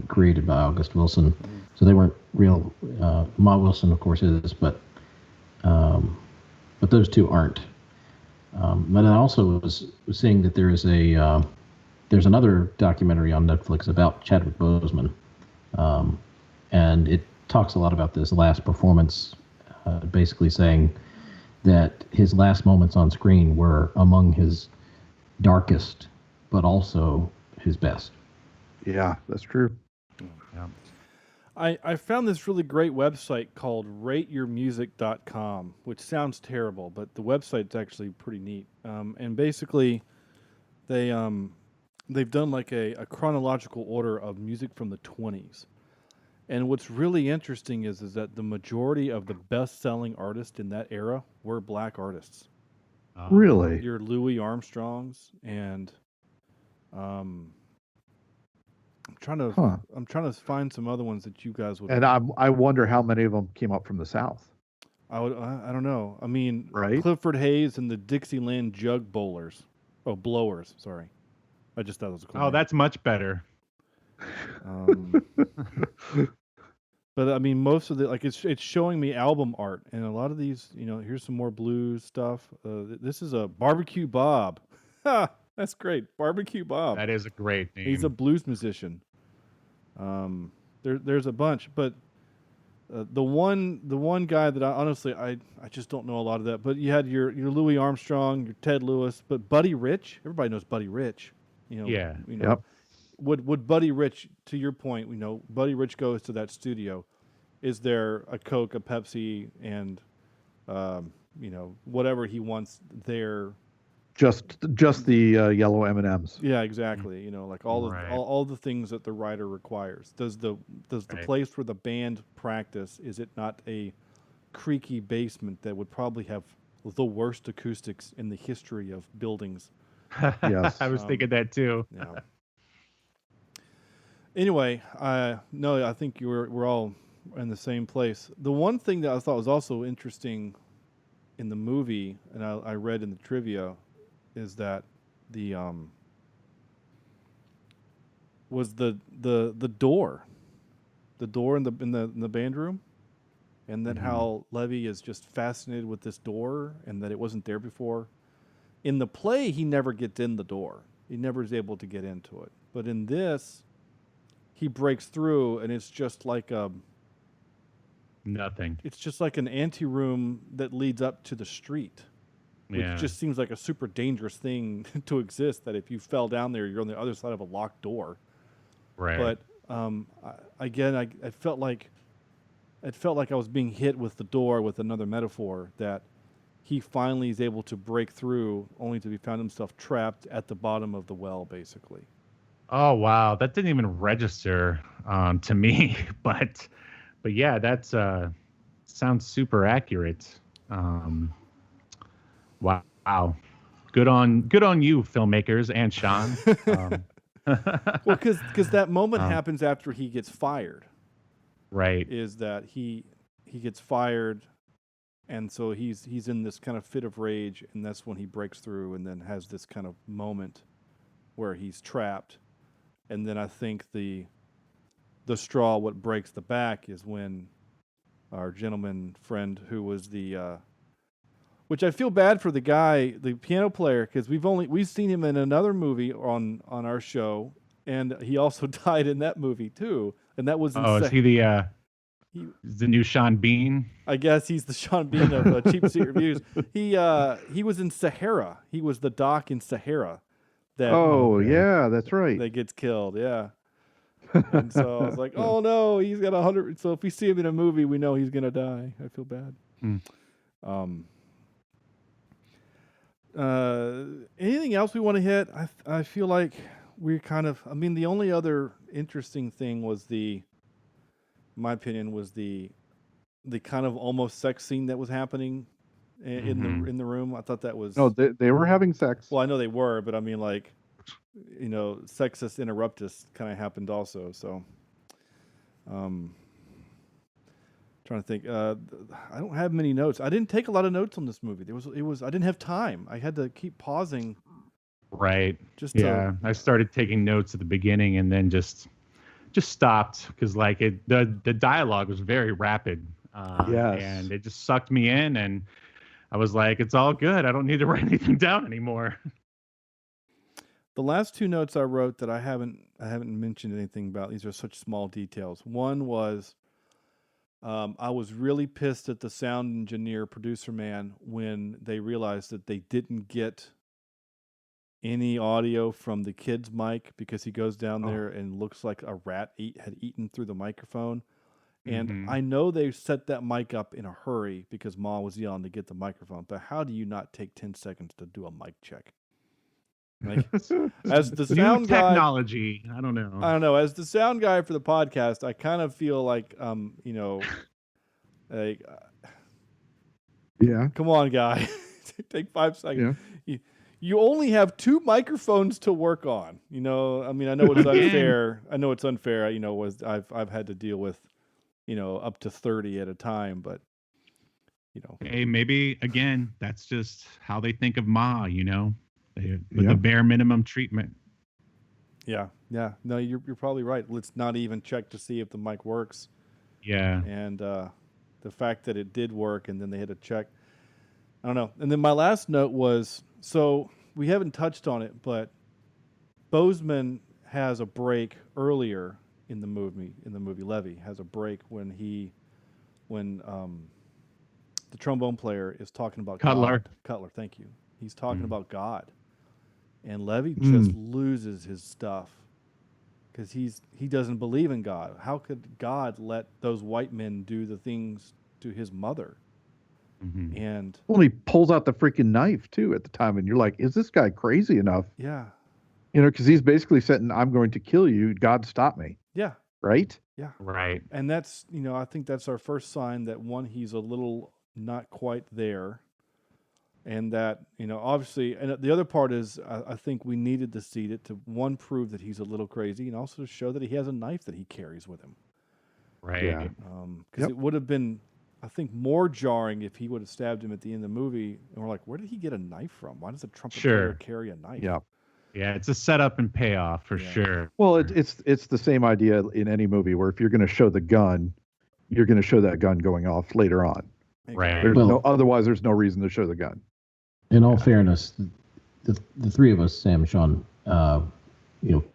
created by August Wilson. So they weren't real. Ma Wilson, of course, is, but those two aren't. But I also was seeing that there's another documentary on Netflix about Chadwick Boseman, and it talks a lot about this last performance, basically saying that his last moments on screen were among his darkest, but also his best. Yeah, that's true. Yeah. I found this really great website called rateyourmusic.com, which sounds terrible, but the website's actually pretty neat. And basically, they've done like a chronological order of music from the 20s. And what's really interesting is that the majority of the best-selling artists in that era were black artists. Really? Your Louis Armstrongs and I'm trying to find some other ones that you guys would. And I wonder how many of them came up from the South. I don't know. I mean, right? Clifford Hayes and the Dixieland Jug Blowers. Sorry, I just thought it was a cool. Oh, name. That's much better. But I mean, most of it's showing me album art, and a lot of these, here's some more blues stuff. This is a Barbecue Bob. That's great, Barbecue Bob. That is a great name. He's a blues musician. There's a bunch, but the one guy that I just don't know a lot of that. But you had your Louis Armstrong, your Ted Lewis, but Buddy Rich. Everybody knows Buddy Rich. Yep. Would Buddy Rich, to your point, Buddy Rich goes to that studio. Is there a Coke, a Pepsi, and whatever he wants there? Just the yellow M&Ms. Yeah, exactly. Like all the things that the writer requires. Does the place where the band practice, is it not a creaky basement that would probably have the worst acoustics in the history of buildings? Yes, I was thinking that too. Yeah. Anyway, no, I think we're all in the same place. The one thing that I thought was also interesting in the movie, and I read in the trivia, is that the was the door in the band room, and then how Levy is just fascinated with this door and that it wasn't there before. In the play, he never gets in the door. He never is able to get into it. But in this, he breaks through, and it's just like nothing. It's just like an anteroom that leads up to the street. Which just seems like a super dangerous thing to exist, that if you fell down there, you're on the other side of a locked door. Right. But I felt like I was being hit with the door with another metaphor, that he finally is able to break through, only to be found himself trapped at the bottom of the well, basically. Oh, wow. That didn't even register to me. But yeah, that's sounds super accurate. Wow. Good on you, filmmakers, and Sean. Well, because that moment happens after he gets fired. Right. Is that he gets fired, and so he's in this kind of fit of rage, and that's when he breaks through and then has this kind of moment where he's trapped. And then I think the straw, what breaks the back, is when our gentleman friend, who was which I feel bad for the guy, the piano player, because we've seen him in another movie on our show, and he also died in that movie too. And that was is he the He's the new Sean Bean. I guess he's the Sean Bean of Cheapseat Reviews. He was in Sahara. He was the doc in Sahara. Yeah, that's right. That gets killed. Yeah. And so I was like, oh no, he's got 100. So if we see him in a movie, we know he's gonna die. I feel bad. Anything else we want to hit? I feel like we're kind of. I mean, the only other interesting thing was in my opinion, was the kind of almost sex scene that was happening in the room. I thought that was. No, they were having sex. Well, I know they were, but I mean, like, sexus interruptus kind of happened also. So, trying to think. I don't have many notes. I didn't take a lot of notes on this movie. I didn't have time. I had to keep pausing. Right. I started taking notes at the beginning and then just stopped because the dialogue was very rapid. Yes. And it just sucked me in, and I was like, it's all good. I don't need to write anything down anymore. The last two notes I wrote that I haven't mentioned anything about. These are such small details. One was I was really pissed at the sound engineer, producer man, when they realized that they didn't get any audio from the kid's mic because he goes down there and looks like a rat had eaten through the microphone. And I know they set that mic up in a hurry because Ma was yelling to get the microphone. But how do you not take 10 seconds to do a mic check? Like, as the sound guy, technology, I don't know. As the sound guy for the podcast, I kind of feel like, like, yeah. Come on, guy, take 5 seconds. Yeah. You only have 2 microphones to work on. I mean, I know it's unfair. I've had to deal with, up to 30 at a time, but Hey, maybe again, that's just how they think of Ma. The bare minimum treatment. Yeah. No, you're probably right. Let's not even check to see if the mic works. Yeah. And the fact that it did work, and then they had to check. I don't know. And then my last note was, so we haven't touched on it, but Boseman has a break earlier in the movie. Levy has a break when the trombone player is talking about Cutler. God. Cutler, thank you. He's talking about God, and Levy just loses his stuff because he doesn't believe in God. How could God let those white men do the things to his mother? And he pulls out the freaking knife too at the time, and you're like, is this guy crazy enough? Yeah. Because he's basically saying, I'm going to kill you. God, stop me. Yeah. Right? Yeah. Right. And that's, I think that's our first sign that, one, he's a little not quite there. And that, obviously, and the other part is, I think we needed to see it to, one, prove that he's a little crazy, and also to show that he has a knife that he carries with him. Right. Yeah. Because it would have been, I think, more jarring if he would have stabbed him at the end of the movie, and we're like, where did he get a knife from? Why does a trumpet player carry a knife? Yeah. Yeah, it's a setup and payoff for sure. Well, it's the same idea in any movie where if you're going to show the gun, you're going to show that gun going off later on. Right. Otherwise, there's no reason to show the gun. In all fairness, the three of us, Sam, Sean,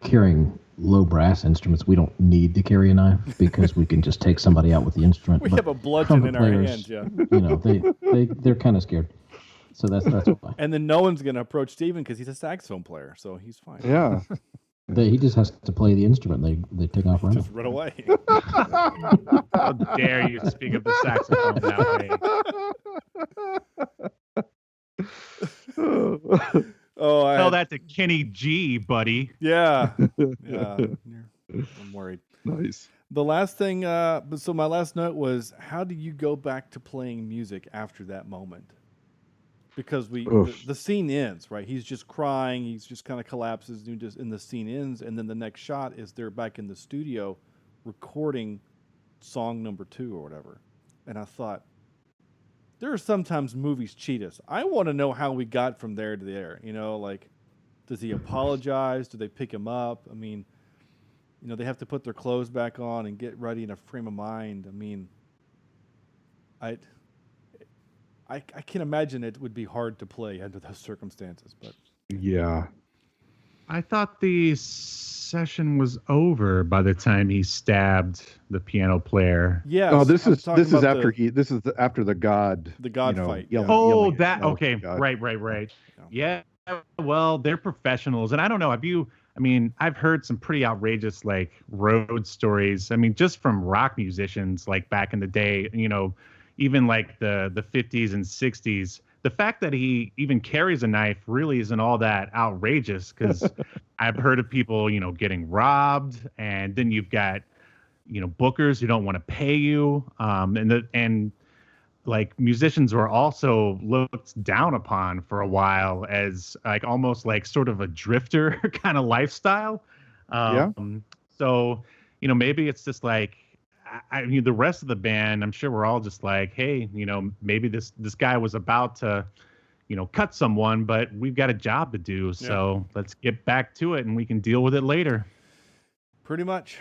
carrying low brass instruments, we don't need to carry a knife because we can just take somebody out with the instrument. We have a bludgeon in our hands, yeah. They're kind of scared. So that's why. And then no one's going to approach Steven because he's a saxophone player, so he's fine. Yeah. He just has to play the instrument. They take off running. Just run away. How dare you speak of the saxophone that way? Tell that to Kenny G, buddy. Yeah. I'm worried. Nice. The last thing, so my last note was, how do you go back to playing music after that moment? Because the scene ends, right? He's just crying. He's just kind of collapses, and the scene ends. And then the next shot is they're back in the studio recording song number 2 or whatever. And I thought, there are sometimes movies cheat us. I want to know how we got from there to there. Does he apologize? Do they pick him up? I mean, they have to put their clothes back on and get ready in a frame of mind. I mean, I can imagine it would be hard to play under those circumstances, but yeah, I thought the session was over by the time he stabbed the piano player. Yes. Oh, this is after after the god fight. yelling at Mel, okay, God. right. Yeah. Well, they're professionals, and I don't know. I've heard some pretty outrageous like road stories. I mean, just from rock musicians like back in the day, even like the 50s and 60s. The fact that he even carries a knife really isn't all that outrageous, because I've heard of people, getting robbed, and then you've got, bookers who don't want to pay you, and like musicians were also looked down upon for a while as like almost like sort of a drifter kind of lifestyle. So, maybe it's just like, I mean, the rest of the band, I'm sure we're all just like, hey, maybe this guy was about to, cut someone, but we've got a job to do. So let's get back to it and we can deal with it later. Pretty much.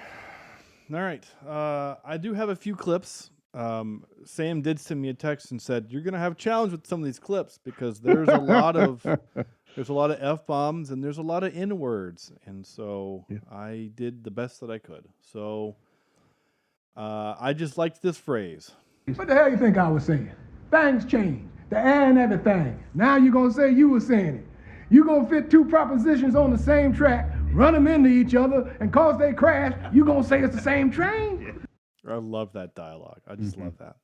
All right. I do have a few clips. Sam did send me a text and said, you're going to have a challenge with some of these clips because there's a lot of F-bombs and there's a lot of N-words. And so I did the best that I could. So I just liked this phrase. What the hell you think I was saying? Things change. The air and everything. Now you're going to say you were saying it. You're going to fit two propositions on the same track, run them into each other, and cause they crash, you're going to say it's the same train? I love that dialogue. I just love that.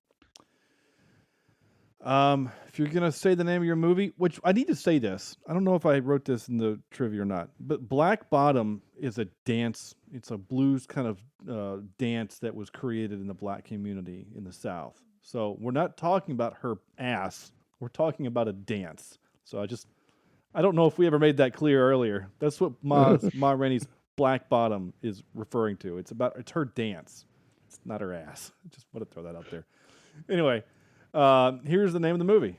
If you're going to say the name of your movie, which I need to say this. I don't know if I wrote this in the trivia or not, but Black Bottom is a dance. It's a blues kind of dance that was created in the black community in the South. So we're not talking about her ass. We're talking about a dance. So I don't know if we ever made that clear earlier. That's what Ma Rainey's Black Bottom is referring to. It's her dance. It's not her ass. Just want to throw that out there. Anyway, here's the name of the movie.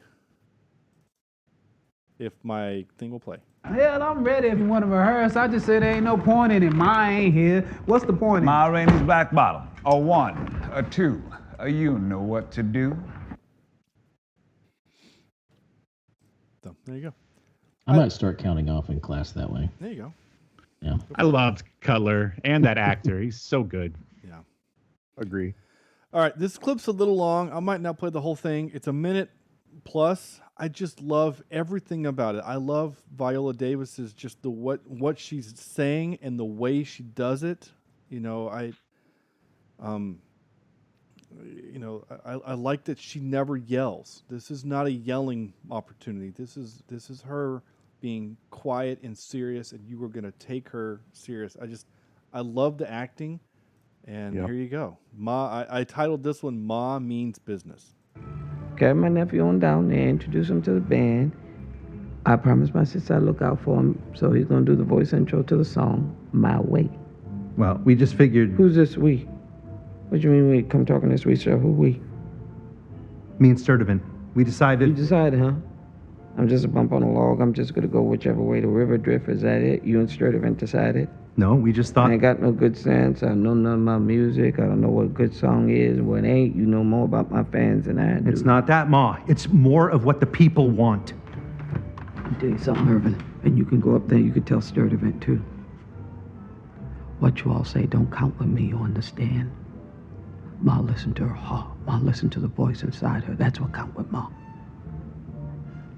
If my thing will play. Hell, I'm ready if you want to rehearse. I just said there ain't no point in it. Ma ain't here. What's the point in it? Ma Rainey's Black Bottom. A 1, a 2. You know what to do. So, there you go. I might start counting off in class that way. There you go. Yeah. I loved Cutler and that actor. He's so good. Yeah. Agree. All right, this clip's a little long. I might not play the whole thing. It's a minute plus. I just love everything about it. I love Viola Davis's just what she's saying and the way she does it. I like that she never yells. This is not a yelling opportunity. This is her being quiet and serious, and you were going to take her serious. I love the acting, and here you go. Ma, I titled this one "Ma Means Business." Carry my nephew on down there, introduce him to the band. I promised my sister I'd look out for him, so he's going to do the voice intro to the song, My Way. Well, we just figured... Who's this we? What do you mean we? Come talking this we, sir? Who we? Me and Sturdivant. We decided... You decided, huh? I'm just a bump on a log. I'm just going to go whichever way the river drift. Is that it? You and Sturdivant decided? No, we just thought... I ain't got no good sense. I know nothing about music. I don't know what a good song is and what ain't. You know more about my fans than I do. It's not that, Ma. It's more of what the people want. I'll tell you something, Irvin. And you can go up there. You can tell Sturdivant, too. What you all say don't count with me, you understand? Ma, listen to her heart. Ma, listen to the voice inside her. That's what count with Ma.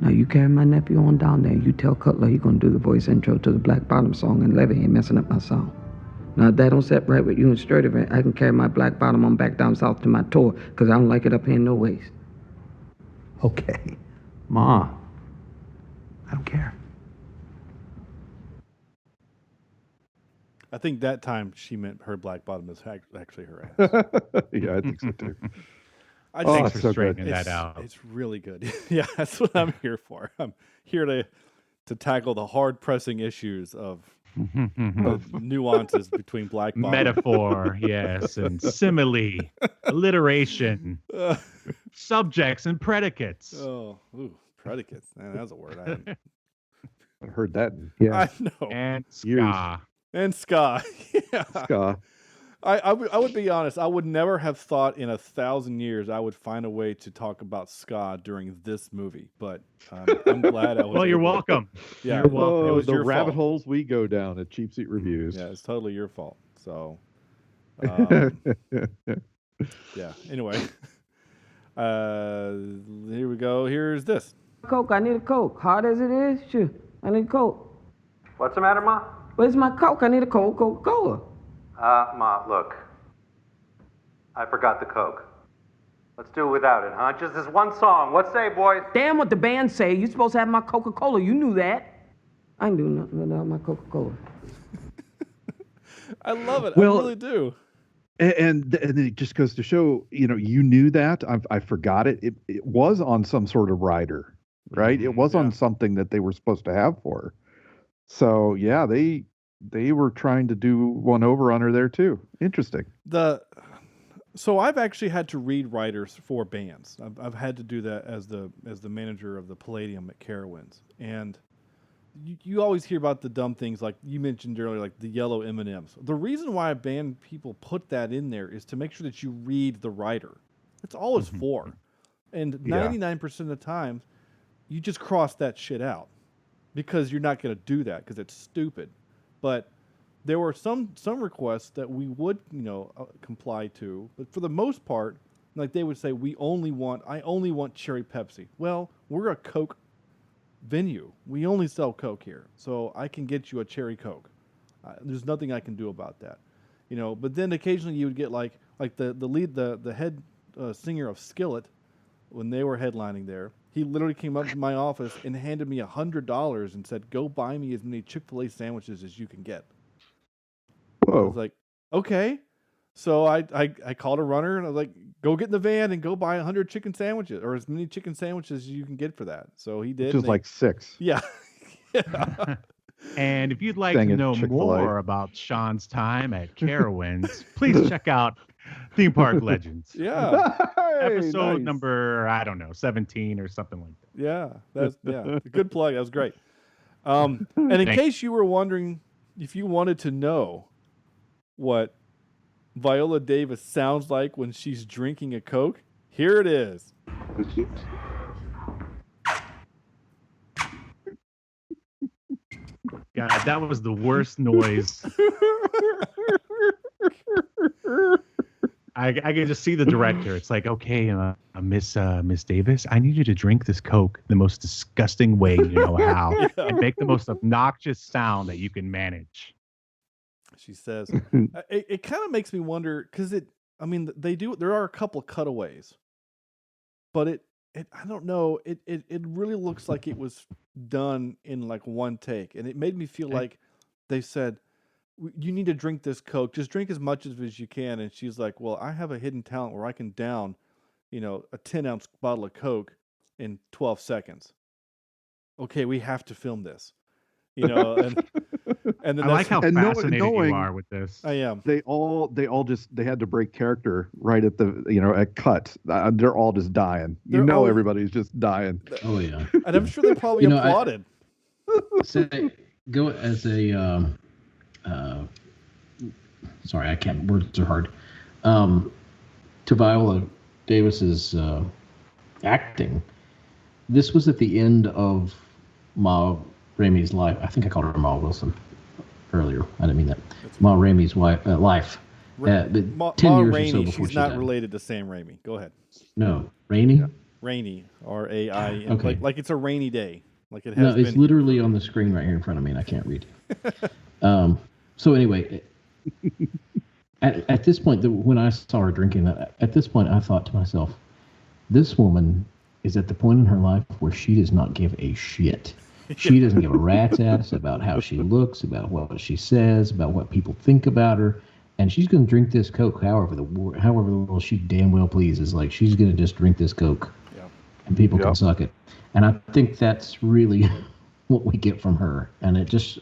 Now, you carry my nephew on down there. You tell Cutler he gonna do the voice intro to the Black Bottom song, and Levy ain't messing up my song. Now, if that don't set right with you and Sturdivant, I can carry my Black Bottom on back down south to my tour, because I don't like it up here in no ways. Okay. Ma. I don't care. I think that time she meant her Black Bottom is actually her ass. Yeah, I think so too. Thanks for straightening that out. It's really good. Yeah, that's what I'm here for. I'm here to tackle the hard pressing issues of nuances between Black Bottom. Metaphor, yes, and simile, alliteration, subjects and predicates. Oh, predicates. Man, that's a word I heard that. I know. And Years. ska. And ska. Yeah. Ska. I would be honest. I would never have thought in 1,000 years I would find a way to talk about ska during this movie. But I'm glad I was. Well, you're able. welcome. Yeah, You're welcome. It was the your rabbit fault. holes we go down at Cheapseat Reviews. Yeah, it's totally your fault. So, yeah. Anyway, here we go. Here's this. Coke, I need a Coke. Hard as it is, sure. I need a Coke. What's the matter, Ma? Where's my Coke? I need a Coke, Coca-Cola. Ma, look. I forgot the Coke. Let's do it without it, huh? Just this one song. What say, boys? Damn what the band say. You supposed to have my Coca-Cola. You knew that. I ain't do nothing without my Coca-Cola. I love it. Well, I really do. And it just goes to show, you knew that. I forgot it. It was on some sort of rider, right? It was on something that they were supposed to have for her. So yeah, they were trying to do one over on her there too. Interesting. So I've actually had to read writers for bands. I've had to do that as the manager of the Palladium at Carowinds, and you always hear about the dumb things like you mentioned earlier, like the yellow M&Ms. The reason why band people put that in there is to make sure that you read the writer. That's all it's for. And 99% of the time, you just cross that shit out because you're not going to do that because it's stupid. But there were some requests that we would, comply to. But for the most part, like they would say, I only want cherry Pepsi. Well, we're a Coke venue. We only sell Coke here, so I can get you a cherry Coke. There's nothing I can do about that, But then occasionally you would get like the head singer of Skillet when they were headlining there. He literally came up to my office and handed me $100 and said, "Go buy me as many Chick-fil-A sandwiches as you can get." Whoa! I was like, okay. So I called a runner and I was like, go get in the van and go buy 100 chicken sandwiches or as many chicken sandwiches as you can get for that. So he did. Just like 6. Yeah. And if you'd like to know more about Sean's time at Carowinds, please check out Theme Park Legends. Yeah. Episode number, 17 or something like that. Yeah. That's a good plug. That was great. And in case you were wondering if you wanted to know what Viola Davis sounds like when she's drinking a Coke, here it is. God, that was the worst noise. I can just see the director. It's like, okay, Miss Davis, I need you to drink this Coke the most disgusting way you know how, and make the most obnoxious sound that you can manage. She says, it kind of makes me wonder because there are a couple cutaways, but I don't know. It really looks like it was done in like one take, and it made me feel like they said, "You need to drink this Coke. Just drink as much as you can." And she's like, "Well, I have a hidden talent where I can down, a 10-ounce bottle of Coke in 12 seconds." Okay, we have to film this, and then I like how fascinated you are with this. I am. They had to break character right at the at cut. They're all just dying. Everybody's just dying. Oh yeah. And I'm sure they probably applauded. Go as a sorry, I can't. Words are hard. To Viola Davis's acting, this was at the end of Ma Rainey's life. I think I called her Ma Wilson earlier. I didn't mean that. Ma Rainey's life. But 10 Ma years Rainey, or so before she's she not died. related to Sam Raimi. Go ahead. No, Rainey. Yeah. Rainey, R-A-I-N. Okay. Like it's a rainy day. Like it has No, been. it's literally on the screen right here in front of me, and I can't read. So anyway, at this point, when I saw her drinking that, at this point, I thought to myself, this woman is at the point in her life where she does not give a shit. She doesn't give a rat's ass about how she looks, about what she says, about what people think about her. And she's going to drink this Coke however the well she damn well pleases. Like, she's going to just drink this Coke, and people can suck it. And I think that's really what we get from her. And it's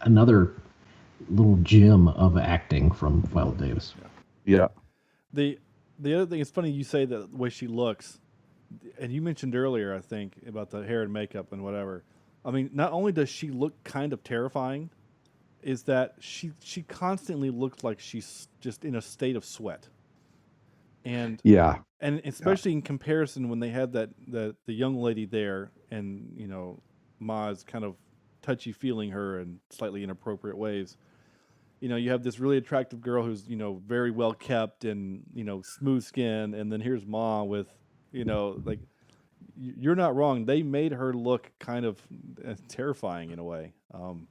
another little gem of acting from Viola Davis. Yeah. The other thing, it's funny you say that the way she looks, and you mentioned earlier, I think, about the hair and makeup and whatever. I mean, not only does she look kind of terrifying, is that she constantly looks like she's just in a state of sweat. And especially in comparison when they had the young lady there, and Ma's kind of touchy feeling her in slightly inappropriate ways. You have this really attractive girl who's very well kept and smooth skin, and then here's Ma with like, you're not wrong. They made her look kind of terrifying in a way.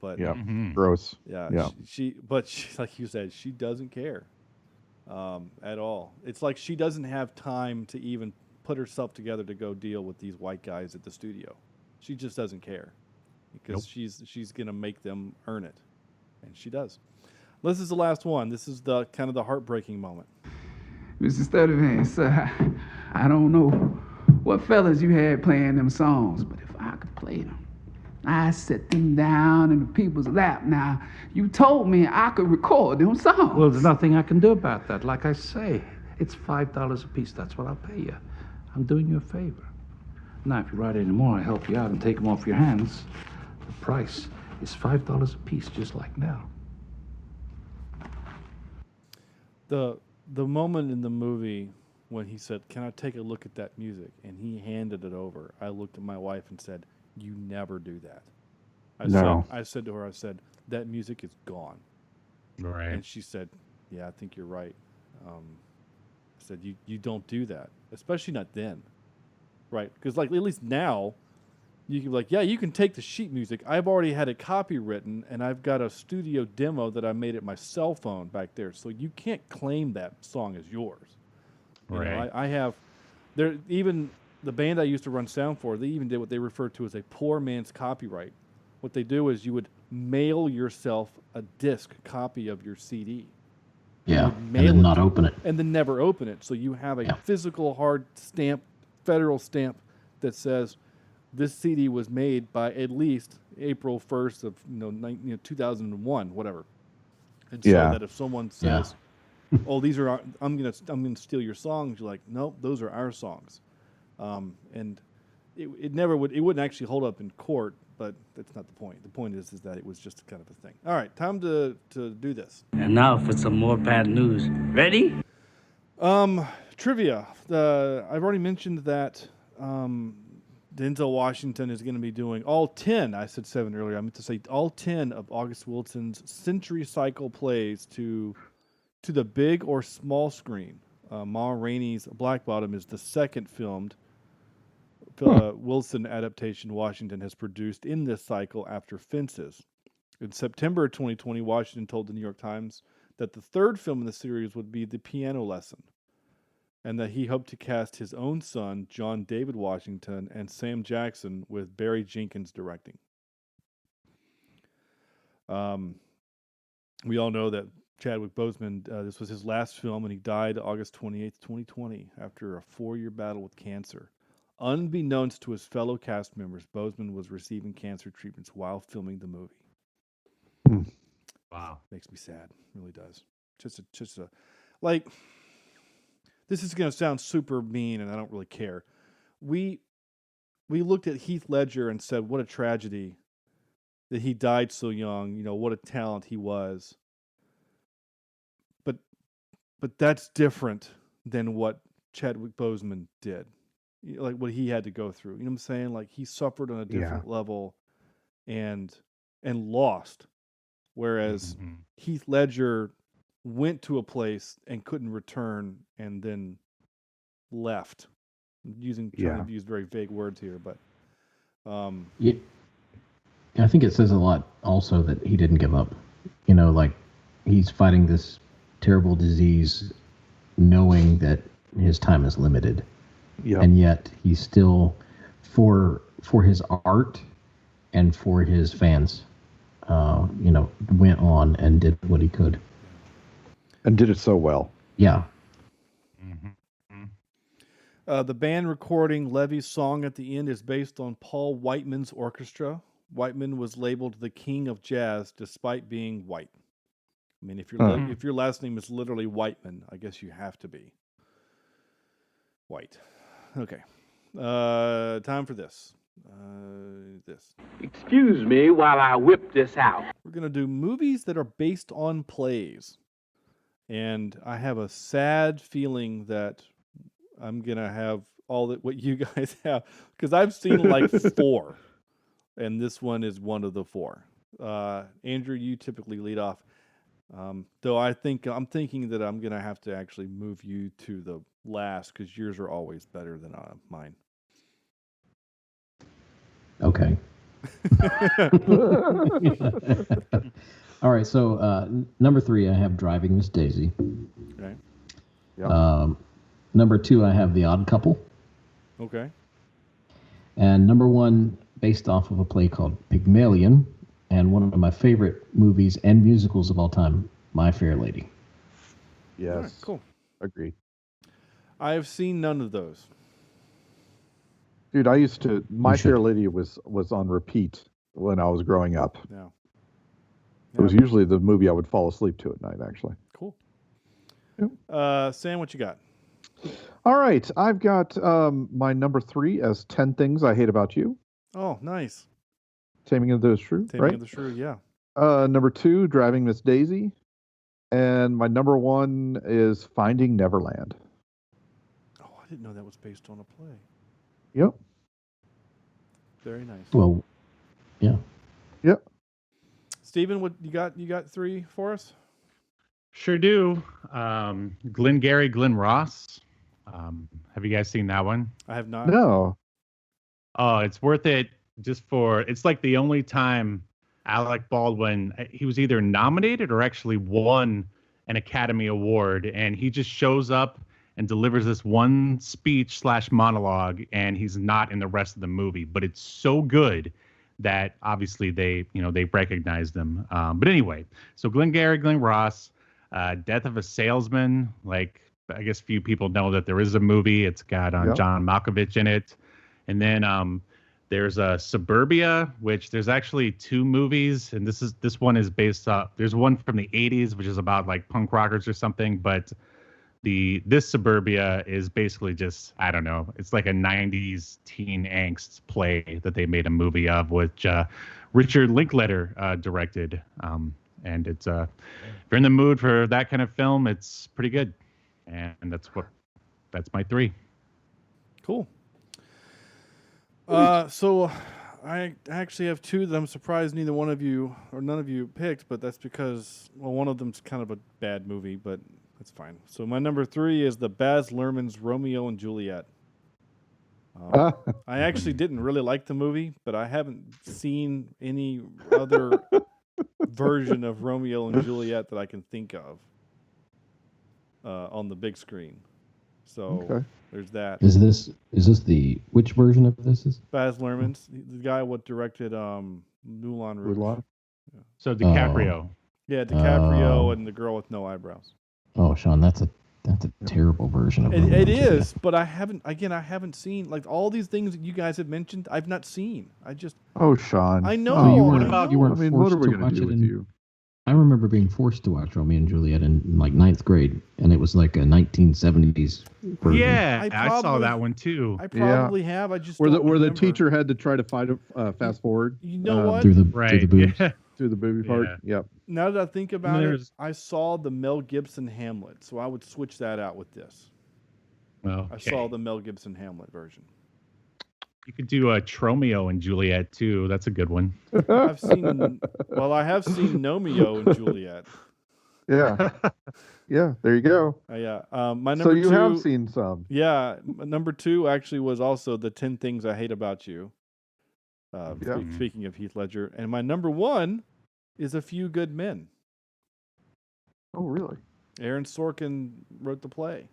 But gross. Yeah. She like you said, she doesn't care at all. It's like she doesn't have time to even put herself together to go deal with these white guys at the studio. She just doesn't care because she's gonna make them earn it, and she does. This is the last one. This is the kind of the heartbreaking moment. Mr. Sturdivant, sir, I don't know what fellas you had playing them songs, but if I could play them, I set them down in the people's lap. Now, you told me I could record them songs. Well, there's nothing I can do about that. Like I say, it's $5 a piece. That's what I'll pay you. I'm doing you a favor. Now, if you write any more, I'll help you out and take them off your hands. The price is $5 a piece, just like now. The moment in the movie when he said, "Can I take a look at that music?" and he handed it over, I looked at my wife and said, "You never do that." I said to her, "That music is gone." Right. And she said, "Yeah, I think you're right." I said, "You don't do that, especially not then." Right? Because like at least now, you can be like, "Yeah, you can take the sheet music. I've already had a copy written, and I've got a studio demo that I made at my cell phone back there, so you can't claim that song as yours." Right. I have there even the band I used to run sound for. They even did what they refer to as a poor man's copyright. What they do is you would mail yourself a disc copy of your CD. Yeah, and then not open it. And then never open it. So you have a physical hard stamp, federal stamp that says this CD was made by at least April 1st of 2001, whatever. And so that if someone says, "Oh, these are I'm gonna steal your songs," you're like, "Nope, those are our songs." And it wouldn't actually hold up in court, but that's not the point. The point is that it was just kind of a thing. All right, time to do this. And now for some more bad news. Ready? Trivia. I've already mentioned that Denzel Washington is going to be doing all 10. I said 7 earlier. I meant to say all 10 of August Wilson's Century Cycle plays to the big or small screen. Ma Rainey's Black Bottom is the second filmed Wilson adaptation Washington has produced in this cycle after Fences. In September 2020, Washington told the New York Times that the third film in the series would be The Piano Lesson, and that he hoped to cast his own son, John David Washington, and Sam Jackson, with Barry Jenkins directing. We all know that Chadwick Boseman, this was his last film, and he died August 28th, 2020, after a 4-year battle with cancer. Unbeknownst to his fellow cast members, Boseman was receiving cancer treatments while filming the movie. Wow. Makes me sad. Really does. Just a like, this is going to sound super mean, and I don't really care. We looked at Heath Ledger and said, what a tragedy that he died so young. What a talent he was. But that's different than what Chadwick Boseman did. Like what he had to go through. You know what I'm saying? Like he suffered on a different level and lost. Whereas Heath Ledger went to a place and couldn't return and then left. Trying to use very vague words here, but I think it says a lot also that he didn't give up. Like he's fighting this terrible disease knowing that his time is limited. Yep. And yet he still, for his art and for his fans, went on and did what he could. And did it so well. Yeah. The band recording Levy's song at the end is based on Paul Whiteman's orchestra. Whiteman was labeled the king of jazz despite being white. I mean, if your last name is literally Whiteman, I guess you have to be white. Okay. Time for this. Excuse me while I whip this out. We're going to do movies that are based on plays. And I have a sad feeling that I'm going to have all that what you guys have, because I've seen like 4, and this one is one of the 4. Andrew, you typically lead off. Though I'm thinking that I'm going to have to actually move you to the last, because yours are always better than mine. Okay. All right, so number 3, I have Driving Miss Daisy. Okay. Yep. Number 2, I have The Odd Couple. Okay. And number 1, based off of a play called Pygmalion, and one of my favorite movies and musicals of all time, My Fair Lady. Yes. All right, cool. Agreed. I have seen none of those. Dude, My Fair Lady was on repeat when I was growing up. Yeah. It was usually the movie I would fall asleep to at night, actually. Cool. Yep. Sam, what you got? All right. I've got my number 3 as 10 Things I Hate About You. Oh, nice. Taming of the Shrew, Taming right? of the Shrew, yeah. Number 2, Driving Miss Daisy. And my number 1 is Finding Neverland. Oh, I didn't know that was based on a play. Yep. Very nice. Well, yeah. Yep. Steven, what you got? You got 3 for us? Sure do. Glengarry Glen Ross. Have you guys seen that one? I have not. No. Oh, it's worth it it's like the only time Alec Baldwin, he was either nominated or actually won an Academy Award, and he just shows up and delivers this one speech / monologue, and he's not in the rest of the movie, but it's so good that obviously they recognized him. But anyway, so Glengarry Glen Ross, Death of a Salesman. Like, I guess few people know that there is a movie. It's got John Malkovich in it. And then there's Suburbia, which there's actually 2 movies, and this one is based off. There's one from the 80s, which is about like punk rockers or something, but this Suburbia is basically just, I don't know, it's like a 90s teen angst play that they made a movie of, which Richard Linklater directed. And it's if you're in the mood for that kind of film, it's pretty good. And that's my 3. Cool. So I actually have 2 that I'm surprised neither one of you or none of you picked, but that's because, well, one of them's kind of a bad movie, but that's fine. So my number 3 is the Baz Luhrmann's Romeo and Juliet. I actually didn't really like the movie, but I haven't seen any other version of Romeo and Juliet that I can think of on the big screen. So there's that. Is this which version of this is? Baz Luhrmann's, the guy what directed Moulin Rouge. Yeah. So DiCaprio. Yeah, DiCaprio and the girl with no eyebrows. Oh, Sean, that's a terrible version of it. It is, but I haven't seen like all these things that you guys have mentioned. I've not seen. Oh, Sean. I know. So you weren't I mean, forced what are we to going watch to do it with you? I remember being forced to watch Romeo and Juliet in like 9th grade, and it was like a 1970s version. Yeah, I saw that one too. I probably have. I just where don't the teacher had to try to fast forward. You know what? Through the boobs. Through the booby part. Yep. Now that I think about it, I saw the Mel Gibson Hamlet, so I would switch that out with this. Well, I saw the Mel Gibson Hamlet version. You could do a Tromeo and Juliet too. That's a good one. I have seen Nomeo and Juliet. Yeah. Yeah, there you go. Yeah. My number so you 2, have seen some. Yeah. Number 2 actually was also the 10 Things I Hate About You. Speaking of Heath Ledger. And my number 1 is A Few Good Men. Oh, really? Aaron Sorkin wrote the play.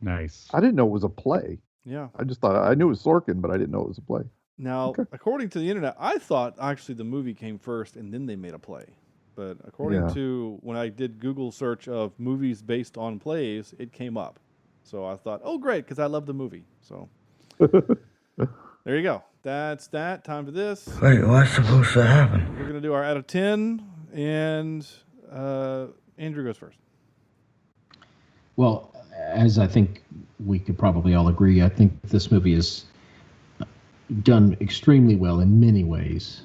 Nice. I didn't know it was a play. Yeah. I just thought, I knew it was Sorkin, but I didn't know it was a play. Now, according to the internet, I thought actually the movie came first and then they made a play. But according to when I did Google search of movies based on plays, it came up. So I thought, oh, great, because I love the movie. So there you go. That's that. Time for this. Wait, what's supposed to happen? We're going to do our out of 10, and Andrew goes first. Well, as I think we could probably all agree, I think this movie is done extremely well in many ways.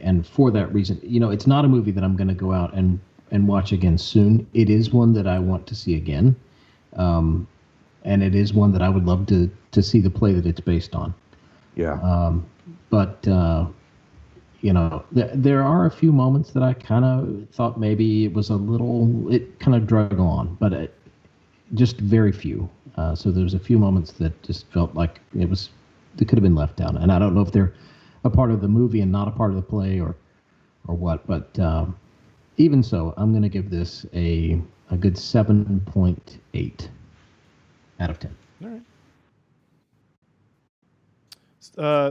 and for that reason, it's not a movie that I'm going to go out and watch again soon. It is one that I want to see again, and it is one that I would love to see the play that it's based on. Yeah. But there are a few moments that I kind of thought maybe it kind of drug on, but just very few. So there's a few moments that just felt like they could have been left out, and I don't know if they're a part of the movie and not a part of the play or what, but even so, I'm going to give this a good 7.8 out of 10. All right.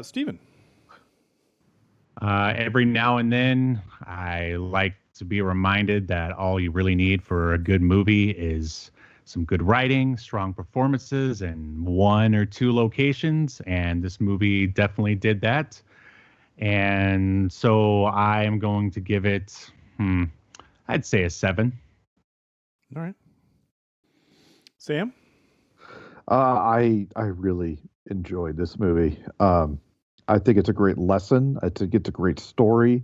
Steven. Every now and then, I like to be reminded that all you really need for a good movie is some good writing, strong performances, and 1 or 2 locations. And this movie definitely did that. And so I am going to give it, I'd say a 7. All right. Sam? I really enjoyed this movie. I think it's a great lesson. I think it's a great story.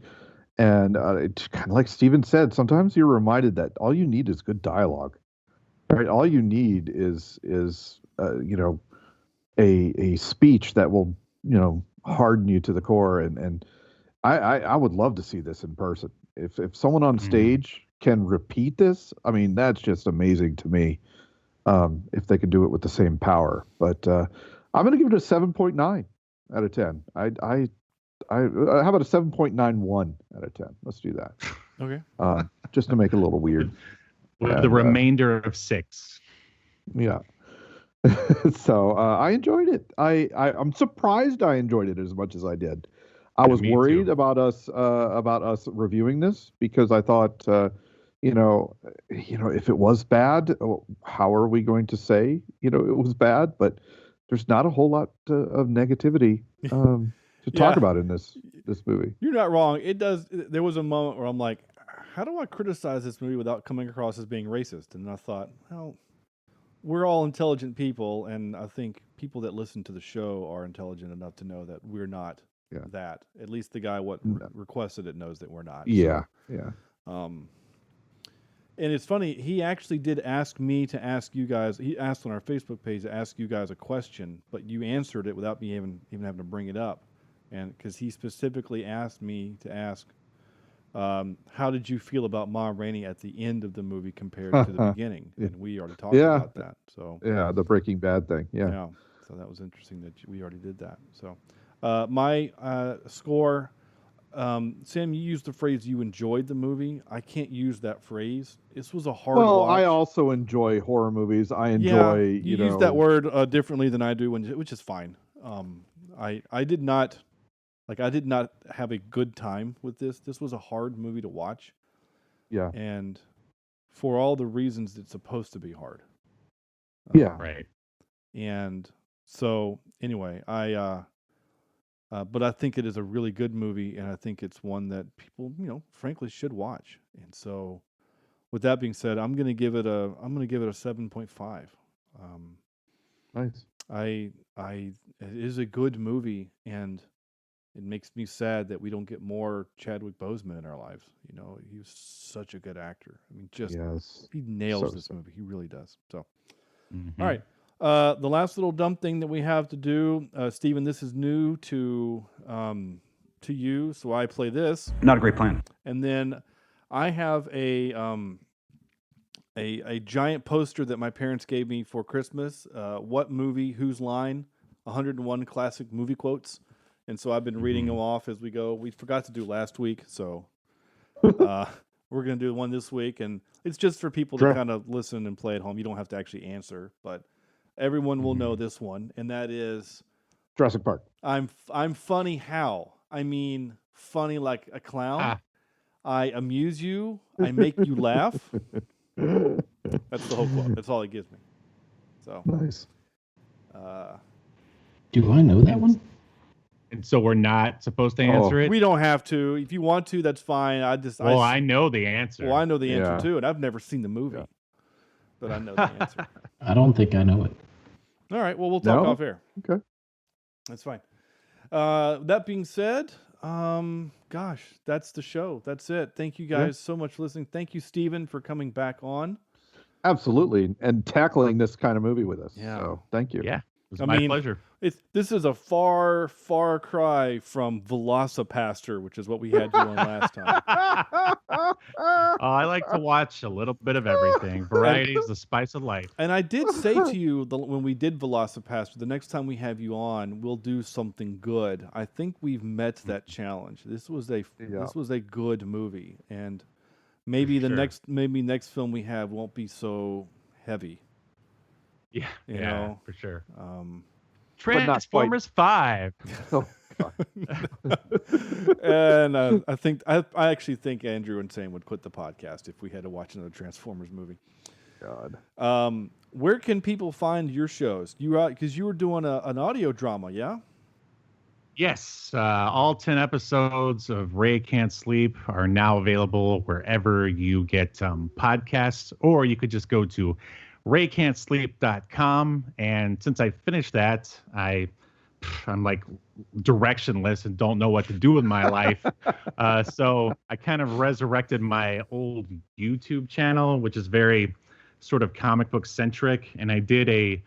And it's kind of like Steven said, sometimes you're reminded that all you need is good dialogue. Right? All you need is a speech that will, harden you to the core. And I would love to see this in person. If someone on stage can repeat this, I mean, that's just amazing to me. If they can do it with the same power. But I'm going to give it a 7.9 out of 10. How about a 7.91 out of 10? Let's do that. Okay. Just to make it a little weird. With the remainder of 6. Yeah. So I enjoyed it. I'm surprised I enjoyed it as much as I did. I was worried about us reviewing this because I thought, if it was bad, how are we going to say, it was bad? But there's not a whole lot of negativity to talk about in this movie. You're not wrong. It does. There was a moment where I'm like, how do I criticize this movie without coming across as being racist? And I thought, well, we're all intelligent people, and I think people that listen to the show are intelligent enough to know that we're not that. At least the guy requested it knows that we're not. Yeah, so, yeah. And it's funny, he actually did ask me to ask you guys, he asked on our Facebook page to ask you guys a question, but you answered it without me even having to bring it up. And because he specifically asked me to ask, how did you feel about Ma Rainey at the end of the movie compared to the beginning? And we already talked about that. So the Breaking Bad thing. Yeah. So that was interesting that we already did that. So my score, Sam, you used the phrase you enjoyed the movie. I can't use that phrase. This was a hard watch. I also enjoy horror movies. I enjoy, you use that word differently than I do, which is fine. I did not have a good time with this. This was a hard movie to watch. Yeah. And for all the reasons it's supposed to be hard. Yeah. Right. And so anyway, but I think it is a really good movie, and I think it's one that people, frankly, should watch. And so, with that being said, I'm going to give it a 7.5. Nice. It is a good movie, and it makes me sad that we don't get more Chadwick Boseman in our lives. He was such a good actor. I mean, he nails this movie. He really does. So, all right. The last little dumb thing that we have to do, Stephen, this is new to you, so I play this. Not a great plan. And then I have a giant poster that my parents gave me for Christmas. What movie, whose line? 101 classic movie quotes. And so I've been reading them off as we go. We forgot to do last week, so we're going to do one this week. And it's just for people to kind of listen and play at home. You don't have to actually answer, but everyone will know this one, and that is Jurassic Park. I'm funny how? I mean, funny like a clown. I amuse you. I make you laugh. That's the whole quote. That's all it gives me. So nice. Do I know that one? And so we're not supposed to answer it? We don't have to. If you want to, that's fine. I know the answer. Well, I know the answer too, and I've never seen the movie. But I know the answer. I don't think I know it. All right. Well, we'll talk off air. Okay. That's fine. That being said, Gosh, that's the show. That's it. Thank you guys so much for listening. Thank you, Steven, for coming back on. Absolutely, and tackling this kind of movie with us. Yeah. So thank you. Yeah, it was my pleasure. This is a far cry from Velocipaster, which is what we had you on last time. I like to watch a little bit of everything. Variety is the spice of life. And I did say to you when we did Velocipaster, the next time we have you on, we'll do something good. I think we've met that challenge. This was a good movie, and maybe next film we have won't be so heavy. Yeah, you know, for sure. Transformers 5. And I actually think Andrew and Sam would quit the podcast if we had to watch another Transformers movie. God. Where can people find your shows? Because you were doing an audio drama, yeah? Yes, all 10 episodes of Ray Can't Sleep are now available wherever you get podcasts, or you could just go to raycan'tsleep.com. And since I finished that, I'm like directionless and don't know what to do with my life. So I kind of resurrected my old YouTube channel, which is very sort of comic book centric. And I did a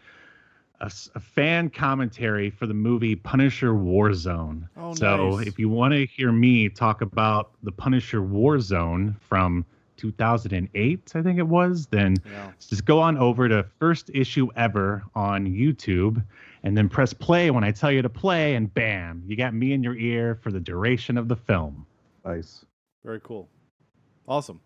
fan commentary for the movie Punisher Warzone. Oh, so nice. if you want to hear me talk about the Punisher Warzone from 2008, I think it was, then just go on over to First Issue Ever on YouTube and then press play when I tell you to play, and bam, you got me in your ear for the duration of the film. Nice. Very cool. Awesome.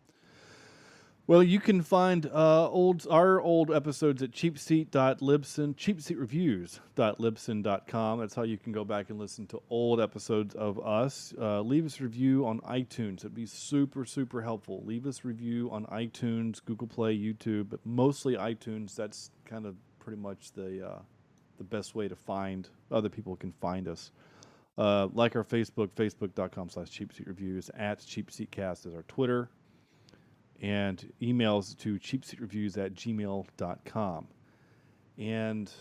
Well, you can find our old episodes at cheapseatreviews.libsyn.com. That's how you can go back and listen to old episodes of us. Leave us a review on iTunes. It'd be super, super helpful. Leave us a review on iTunes, Google Play, YouTube, but mostly iTunes. That's kind of pretty much the best way to find other people can find us. Like our Facebook, facebook.com/cheapseatreviews, @cheapseatcast is our Twitter. And emails to cheapseatreviews@gmail.com. And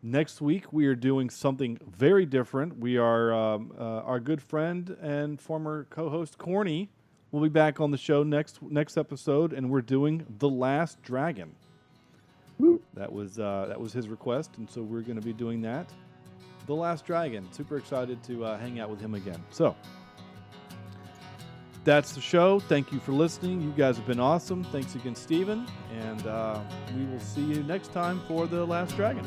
next week we are doing something very different. We are our good friend and former co-host Corny will be back on the show next episode, and we're doing The Last Dragon. That was his request, and so we're going to be doing that. The Last Dragon. Super excited to hang out with him again. So. That's the show. Thank you for listening. You guys have been awesome. Thanks again, Steven. And we will see you next time for The Last Dragon.